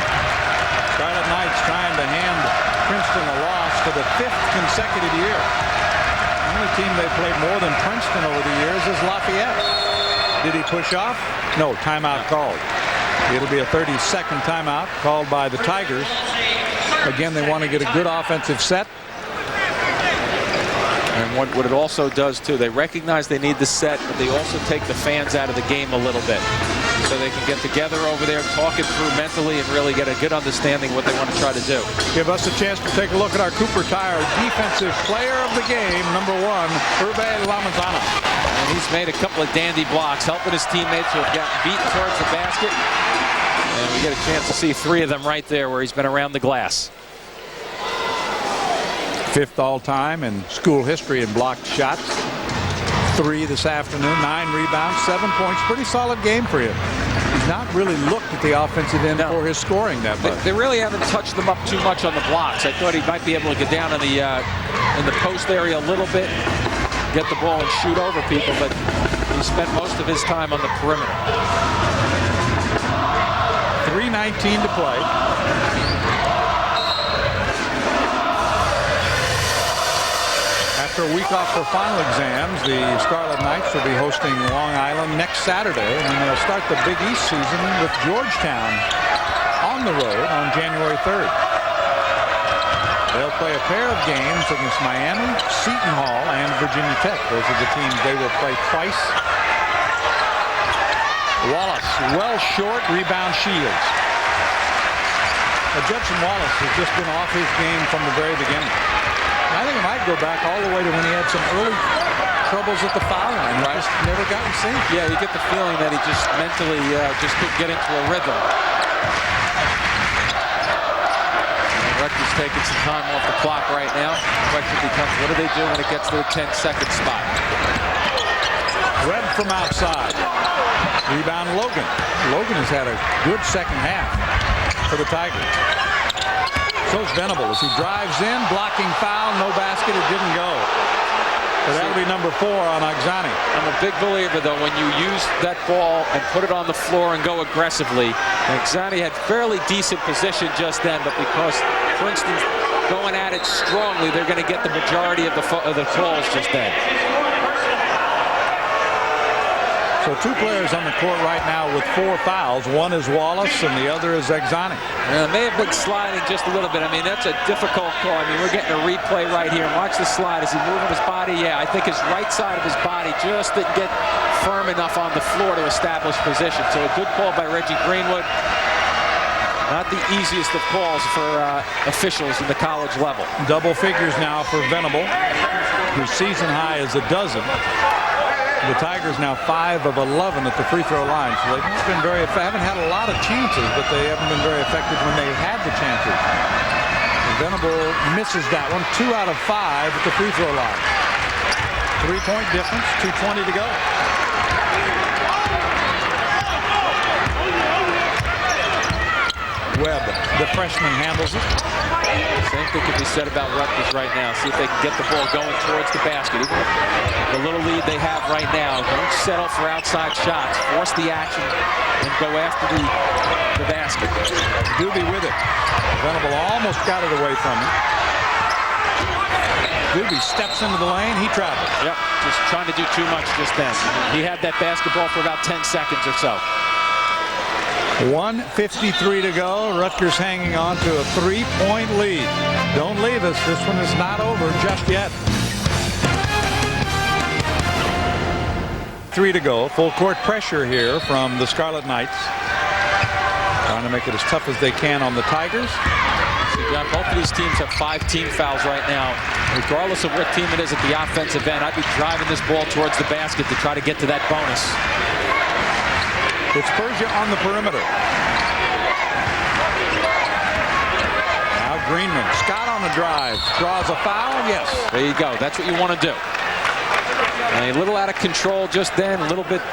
Scarlet Knights trying to hand Princeton a loss for the 5th consecutive year. The only team they played more than Princeton over the years is Lafayette. Did he push off? No, timeout called. It'll be a 30-second timeout called by the Tigers. Again, they want to get a good offensive set. And what it also does, too, they recognize they need the set, but they also take the fans out of the game a little bit. So they can get together over there, talk it through mentally, and really get a good understanding of what they want to try to do. Give us a chance to take a look at our Cooper Tire Defensive Player of the Game, #1, Hervé Lamazana. And he's made a couple of dandy blocks, helping his teammates who have gotten beaten towards the basket. And we get a chance to see 3 of them right there where he's been around the glass. 5th all-time in school history in blocked shots. 3 this afternoon, 9 rebounds, 7 points. Pretty solid game for him. He's not really looked at the offensive end for his scoring that much. They really haven't touched them up too much on the blocks. I thought he might be able to get down in the post area a little bit, get the ball and shoot over people, but he spent most of his time on the perimeter. 3:19 to play. After a week off for final exams, the Scarlet Knights will be hosting Long Island next Saturday, and they'll start the Big East season with Georgetown on the road on January 3rd. They'll play a pair of games against Miami, Seton Hall, and Virginia Tech. Those are the teams they will play twice. Wallace, well short, rebound Shields. Judson Wallace has just been off his game from the very beginning. I think it might go back all the way to when he had some early troubles at the foul line. Right. Just never gotten synced. Yeah, you get the feeling that he just mentally just couldn't get into a rhythm. Rutgers taking some time off the clock right now. The question becomes, what do they do when it gets to the 10-second spot? Webb from outside. Rebound Logan. Logan has had a good second half for the Tigers. So's Venable as he drives in, blocking foul, no basket, it didn't go. So that'll be number 4 on Oxani. I'm a big believer, though, when you use that ball and put it on the floor and go aggressively. Oxani had fairly decent position just then, but because Princeton's going at it strongly, they're going to get the majority of the calls just then. So 2 players on the court right now with 4 fouls. One is Wallace and the other is Oxani. Yeah, may have been sliding just a little bit. I mean, that's a difficult call. I mean, we're getting a replay right here. Watch the slide. Is he moving his body? Yeah, I think his right side of his body just didn't get firm enough on the floor to establish position. So a good call by Reggie Greenwood. Not the easiest of calls for officials in the college level. Double figures now for Venable, whose season high is a dozen. The Tigers now 5 of 11 at the free throw line. So they've been haven't had a lot of chances, but they haven't been very effective when they've had the chances. Venable misses that one. 2 out of 5 at the free throw line. 3-point difference. 2:20 to go. Webb, the freshman, handles it. Same thing could be said about Rutgers right now. See if they can get the ball going towards the basket. Even the little lead they have right now, don't settle for outside shots. Force the action and go after the basket. Doobie with it. Venable almost got it away from him. Doobie steps into the lane. He travels. Yep, just trying to do too much just then. He had that basketball for about 10 seconds or so. 1:53 to go. Rutgers hanging on to a 3-point lead. Don't leave us. This one is not over just yet. 3 to go. Full court pressure here from the Scarlet Knights. Trying to make it as tough as they can on the Tigers. See, John, both of these teams have 5 team fouls right now. Regardless of what team it is at the offensive end, I'd be driving this ball towards the basket to try to get to that bonus. It's Persia on the perimeter. Now Greenman. Scott on the drive. Draws a foul. Yes. There you go. That's what you want to do. And a little out of control just then. A little bit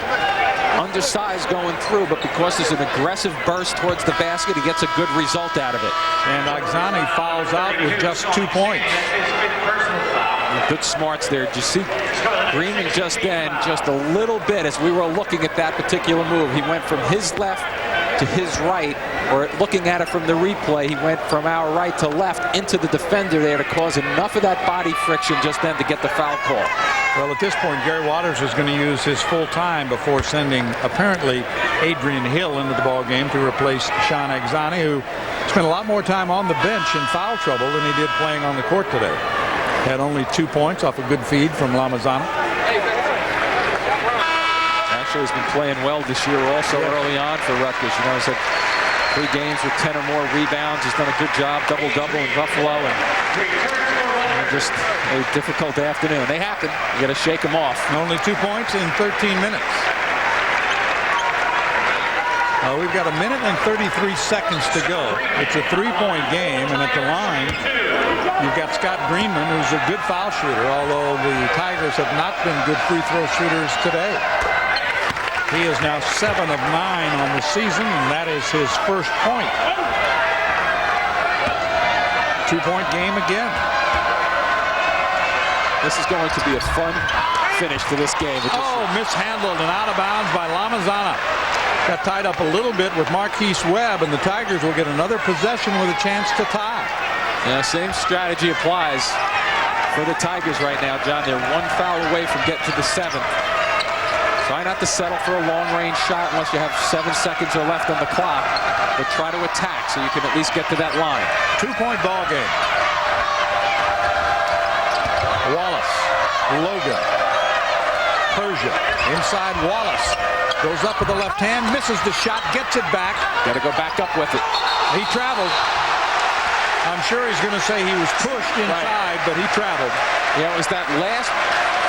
undersized going through, but because there's an aggressive burst towards the basket, he gets a good result out of it. And Oxani fouls out with just 2 points. Good smarts there. Did you see Greenman just then, just a little bit as we were looking at that particular move? He went from his left to his right, or looking at it from the replay, he went from our right to left into the defender there to cause enough of that body friction just then to get the foul call. Well, at this point, Gary Waters is going to use his full time before sending, apparently, Adrian Hill into the ball game to replace Sean Oxani, who spent a lot more time on the bench in foul trouble than he did playing on the court today. Had only 2 points off a good feed from Lamazana. Actually has been playing well this year also early on for Rutgers. You know, he's had 3 games with 10 or more rebounds. He's done a good job, double-double in Buffalo. And just a difficult afternoon. They happen. You got to shake them off. Only 2 points in 13 minutes. We've got 1 minute and 33 seconds to go. It's a 3-point game, and at the line, you've got Scott Greenman, who's a good foul shooter, although the Tigers have not been good free throw shooters today. He is now 7 of 9 on the season, and that is his first point. 2-point game again. This is going to be a fun finish to this game. Mishandled and out of bounds by Lamazana. Got tied up a little bit with Marquise Webb, and the Tigers will get another possession with a chance to tie. Yeah, same strategy applies for the Tigers right now, John. They're 1 foul away from getting to the 7th. Try not to settle for a long-range shot unless you have 7 seconds or left on the clock, but try to attack so you can at least get to that line. 2-point ball game. Wallace, Logan, Persia, inside Wallace. Goes up with the left hand, misses the shot, gets it back. Got to go back up with it. He traveled. I'm sure he's going to say he was pushed inside, but he traveled. Yeah, it was that last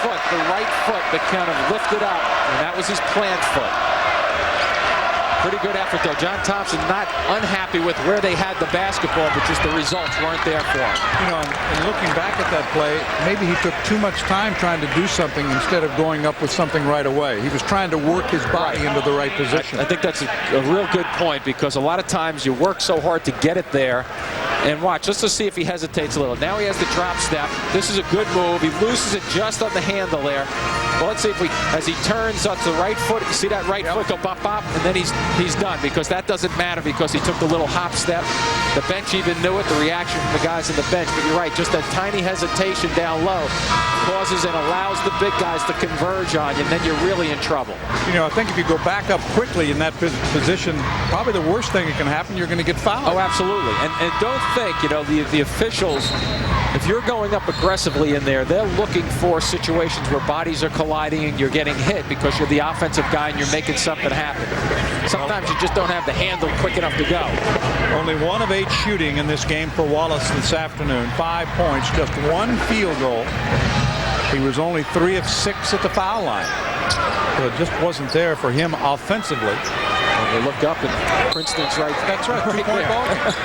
foot, the right foot, that kind of lifted up, and that was his plant foot. Pretty good effort, though. John Thompson not unhappy with where they had the basketball, but just the results weren't there for him. You know, and looking back at that play, maybe he took too much time trying to do something instead of going up with something right away. He was trying to work his body into the right position. I think that's a real good point, because a lot of times you work so hard to get it there. And watch, just to see if he hesitates a little. Now he has the drop step. This is a good move. He loses it just on the handle there. Well, let's see if as he turns up the right foot, you see that right foot go bop, bop, and then he's done, because that doesn't matter because he took the little hop step. The bench even knew it, the reaction from the guys on the bench. But you're right, just that tiny hesitation down low causes and allows the big guys to converge on you, and then you're really in trouble. You know, I think if you go back up quickly in that position, probably the worst thing that can happen, you're going to get fouled. Oh, absolutely. And don't think, you know, the officials, if you're going up aggressively in there, they're looking for situations where bodies are colliding and you're getting hit because you're the offensive guy and you're making something happen. Sometimes you just don't have the handle quick enough to go. Only 1 of 8 shooting in this game for Wallace this afternoon. 5 points, just 1 field goal. He was only 3 of 6 at the foul line. So it just wasn't there for him offensively. And you look up and Princeton's right. That's right, 2-point ball game.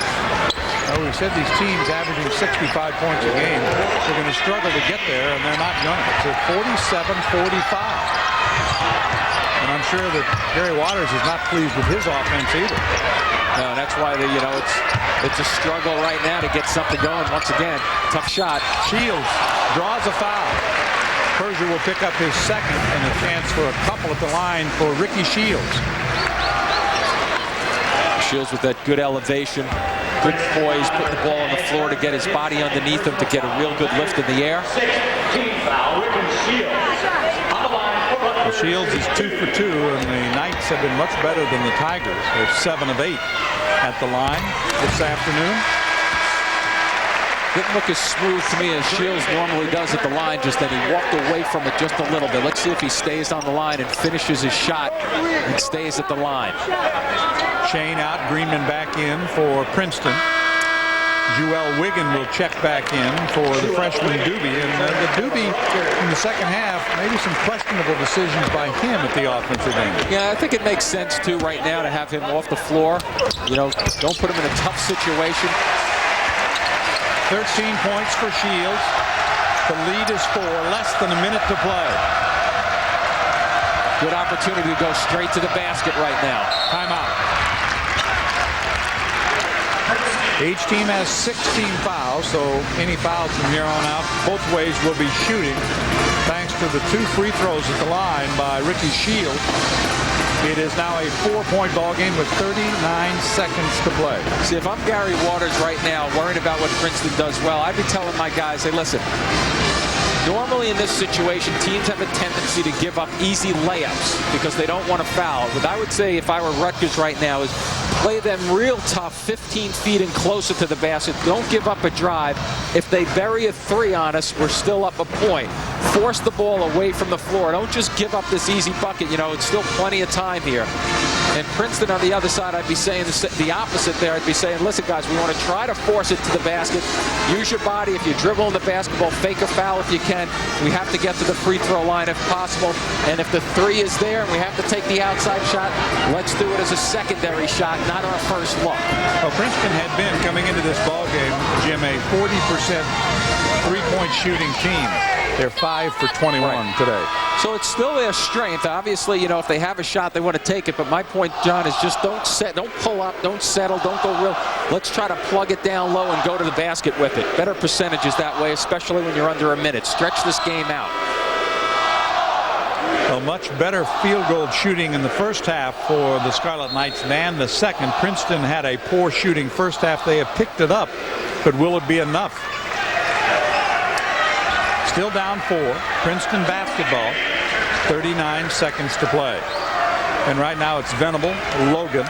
Well, we said these teams averaging 65 points a game. They're going to struggle to get there, and they're not going to. It's at 47-45. And I'm sure that Gary Waters is not pleased with his offense either. No, that's why it's a struggle right now to get something going. Once again, tough shot. Shields draws a foul. Persia will pick up his second, and a chance for a couple at the line for Ricky Shields. Shields with that good elevation, good poise, put the ball on the floor to get his body underneath him to get a real good lift in the air. 16th foul, Ricky Shields. On the line for Rutgers. Well, Shields is 2 for 2, and the Knights have been much better than the Tigers. They're 7 of 8 at the line this afternoon. Didn't look as smooth to me as Shields normally does at the line, just that he walked away from it just a little bit. Let's see if he stays on the line and finishes his shot and stays at the line. Shane out, Greenman back in for Princeton. Joel Wiggin will check back in for the freshman Doobie. And the Doobie in the second half, maybe some questionable decisions by him at the offensive end. Yeah, I think it makes sense, too, right now to have him off the floor. You know, don't put him in a tough situation. 13 points for Shields. The lead is 4, less than a minute to play. Good opportunity to go straight to the basket right now. Timeout. Each team has 16 fouls, so any fouls from here on out, both ways will be shooting. Thanks to the 2 free throws at the line by Ricky Shields. It is now a 4-point ball game with 39 seconds to play. See, if I'm Gary Waters right now, worried about what Princeton does well, I'd be telling my guys, hey, listen, normally in this situation, teams have a tendency to give up easy layups because they don't want to foul. What I would say if I were Rutgers right now is play them real tough, 15 feet and closer to the basket. Don't give up a drive. If they bury a 3 on us, we're still up a point. Force the ball away from the floor. Don't just give up this easy bucket. You know, it's still plenty of time here. And Princeton on the other side, I'd be saying the opposite there. I'd be saying, listen, guys, we want to try to force it to the basket. Use your body. If you dribble in the basketball, fake a foul if you can. We have to get to the free throw line if possible. And if the 3 is there and we have to take the outside shot, let's do it as a secondary shot, not our first look. Well, Princeton had been, coming into this ball game, Jim, a 40% three-point shooting team. They're 5 for 21 today. So it's still their strength. Obviously, you know, if they have a shot, they want to take it. But my point, John, is just don't pull up, don't settle, don't go real. Let's try to plug it down low and go to the basket with it. Better percentages that way, especially when you're under a minute. Stretch this game out. A much better field goal shooting in the first half for the Scarlet Knights than the second. Princeton had a poor shooting first half. They have picked it up, but will it be enough? Still down 4. Princeton basketball. 39 seconds to play. And right now it's Venable, Logan,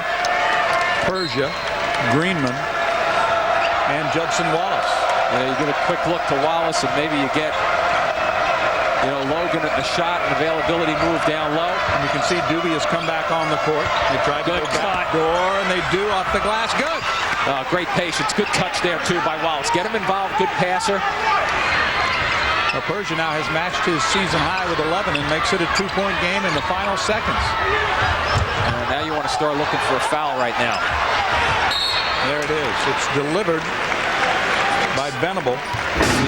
Persia, Greenman, and Judson Wallace. You get a quick look to Wallace, and maybe you get, you know, Logan a shot and availability move down low. And you can see Doobie has come back on the court. They tried to go back door, and they do off the glass. Good. Great patience. Good touch there, too, by Wallace. Get him involved. Good passer. Well, Persia now has matched his season high with 11 and makes it a 2-point game in the final seconds. Now you want to start looking for a foul right now. There it is. It's delivered by Venable.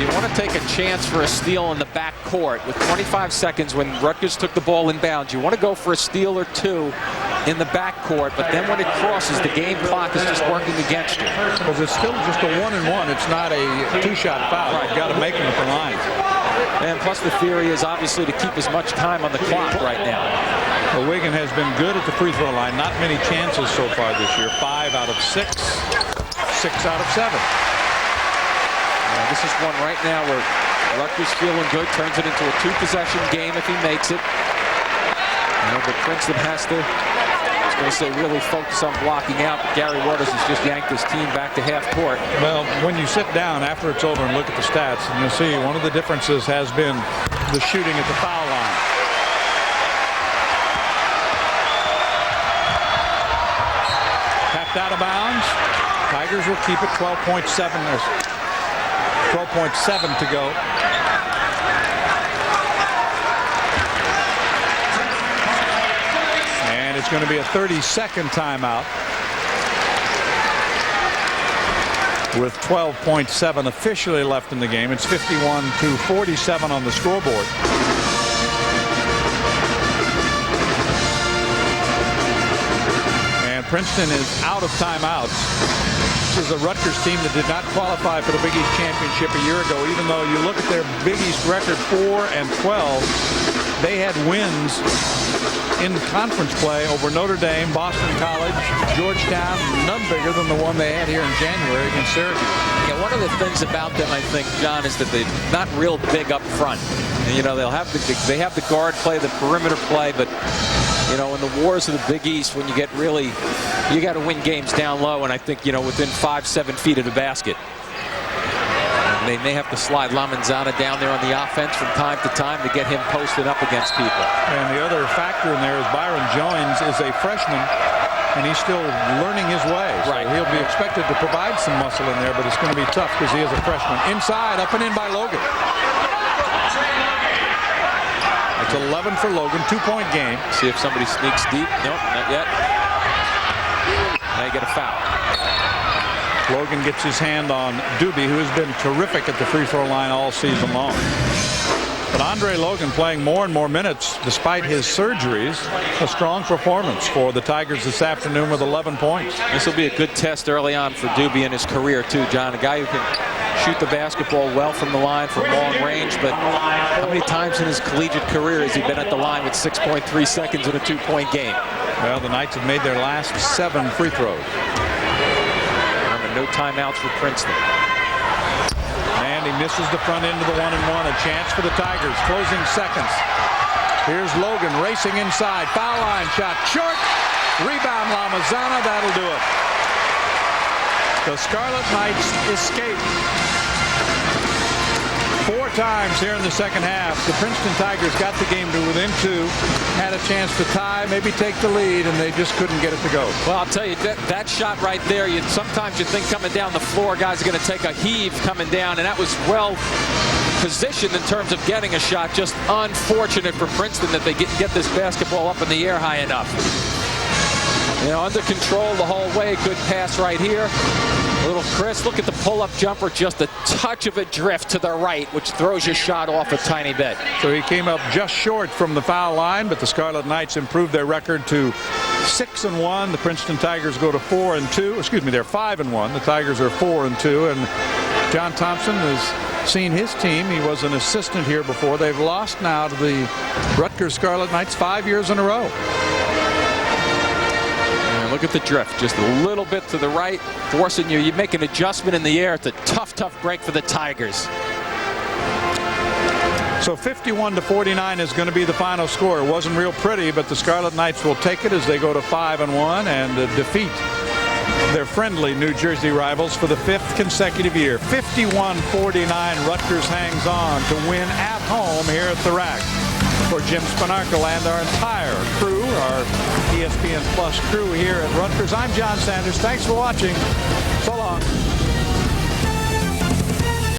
You want to take a chance for a steal in the back court with 25 seconds when Rutgers took the ball inbounds. You want to go for a steal or two in the back court, but then when it crosses, the game clock is just working against you. Because it's still just a 1-and-1. It's not a 2-shot foul. You've got to make them at the line. And plus the theory is obviously to keep as much time on the clock right now. Well, Wigan has been good at the free throw line. Not many chances so far this year. 5 out of 6. 6 out of 7. This is one right now where Rutgers feeling good, turns it into a 2-possession game if he makes it. But Princeton has to, I was going to say, really focus on blocking out. But Gary Waters has just yanked his team back to half court. Well, when you sit down after it's over and look at the stats, and you'll see one of the differences has been the shooting at the foul line. Tapped out of bounds. Tigers will keep it. 12.7 to go. And it's going to be a 30-second timeout with 12.7 officially left in the game. It's 51-47 on the scoreboard. And Princeton is out of timeouts. This is a Rutgers team that did not qualify for the Big East Championship a year ago. Even though you look at their Big East record 4-12, they had wins in conference play over Notre Dame, Boston College, Georgetown, none bigger than the one they had here in January against Syracuse. Yeah, one of the things about them, I think, John, is that they're not real big up front. And, you know, they have the guard play, the perimeter play, but you know, in the wars of the Big East, when you get really, you got to win games down low, and I think, you know, within 5-7 feet of the basket. And they may have to slide Lamanzana down there on the offense from time to time to get him posted up against people. And the other factor in there is Byron Jones is a freshman, and he's still learning his way. So right. He'll be expected to provide some muscle in there, but it's going to be tough because he is a freshman. Inside, up and in by Logan. It's 11 for Logan, 2-point game. See if somebody sneaks deep. Nope, not yet. Now you get a foul. Logan gets his hand on Doobie, who has been terrific at the free throw line all season long. But Andre Logan playing more and more minutes despite his surgeries. A strong performance for the Tigers this afternoon with 11 points. This will be a good test early on for Doobie in his career too, John. A guy who can shoot the basketball well from the line from long range, but how many times in his collegiate career has he been at the line with 6.3 seconds in a 2-point game? Well, the Knights have made their last 7 free throws. Remember, no timeouts for Princeton. And he misses the front end of the 1-and-1. A chance for the Tigers. Closing seconds. Here's Logan racing inside. Foul line shot short. Rebound Lamanzana. That'll do it. The Scarlet Knights escape. 4 times here in the second half. The Princeton Tigers got the game to within 2. Had a chance to tie, maybe take the lead, and they just couldn't get it to go. Well, I'll tell you, that shot right there, sometimes you think coming down the floor, guys are going to take a heave coming down, and that was well positioned in terms of getting a shot. Just unfortunate for Princeton that they get this basketball up in the air high enough. You know, under control the whole way. Good pass right here. Little Chris, look at the pull-up jumper, just a touch of a drift to the right, which throws your shot off a tiny bit. So he came up just short from the foul line, but the Scarlet Knights improved their record to 6-1. The Princeton Tigers go to 4-2. Excuse me, they're 5-1. The Tigers are 4-2, and John Thompson has seen his team. He was an assistant here before. They've lost now to the Rutgers Scarlet Knights 5 years in a row. Look at the drift, just a little bit to the right, forcing you. You make an adjustment in the air. It's a tough, tough break for the Tigers. So 51-49 is going to be the final score. It wasn't real pretty, but the Scarlet Knights will take it as they go to 5-1 and defeat their friendly New Jersey rivals for the 5th consecutive year. 51-49, Rutgers hangs on to win at home here at the RAC. For Jim Spanarkel and our entire crew, our ESPN Plus crew here at Rutgers, I'm John Sanders. Thanks for watching. So long.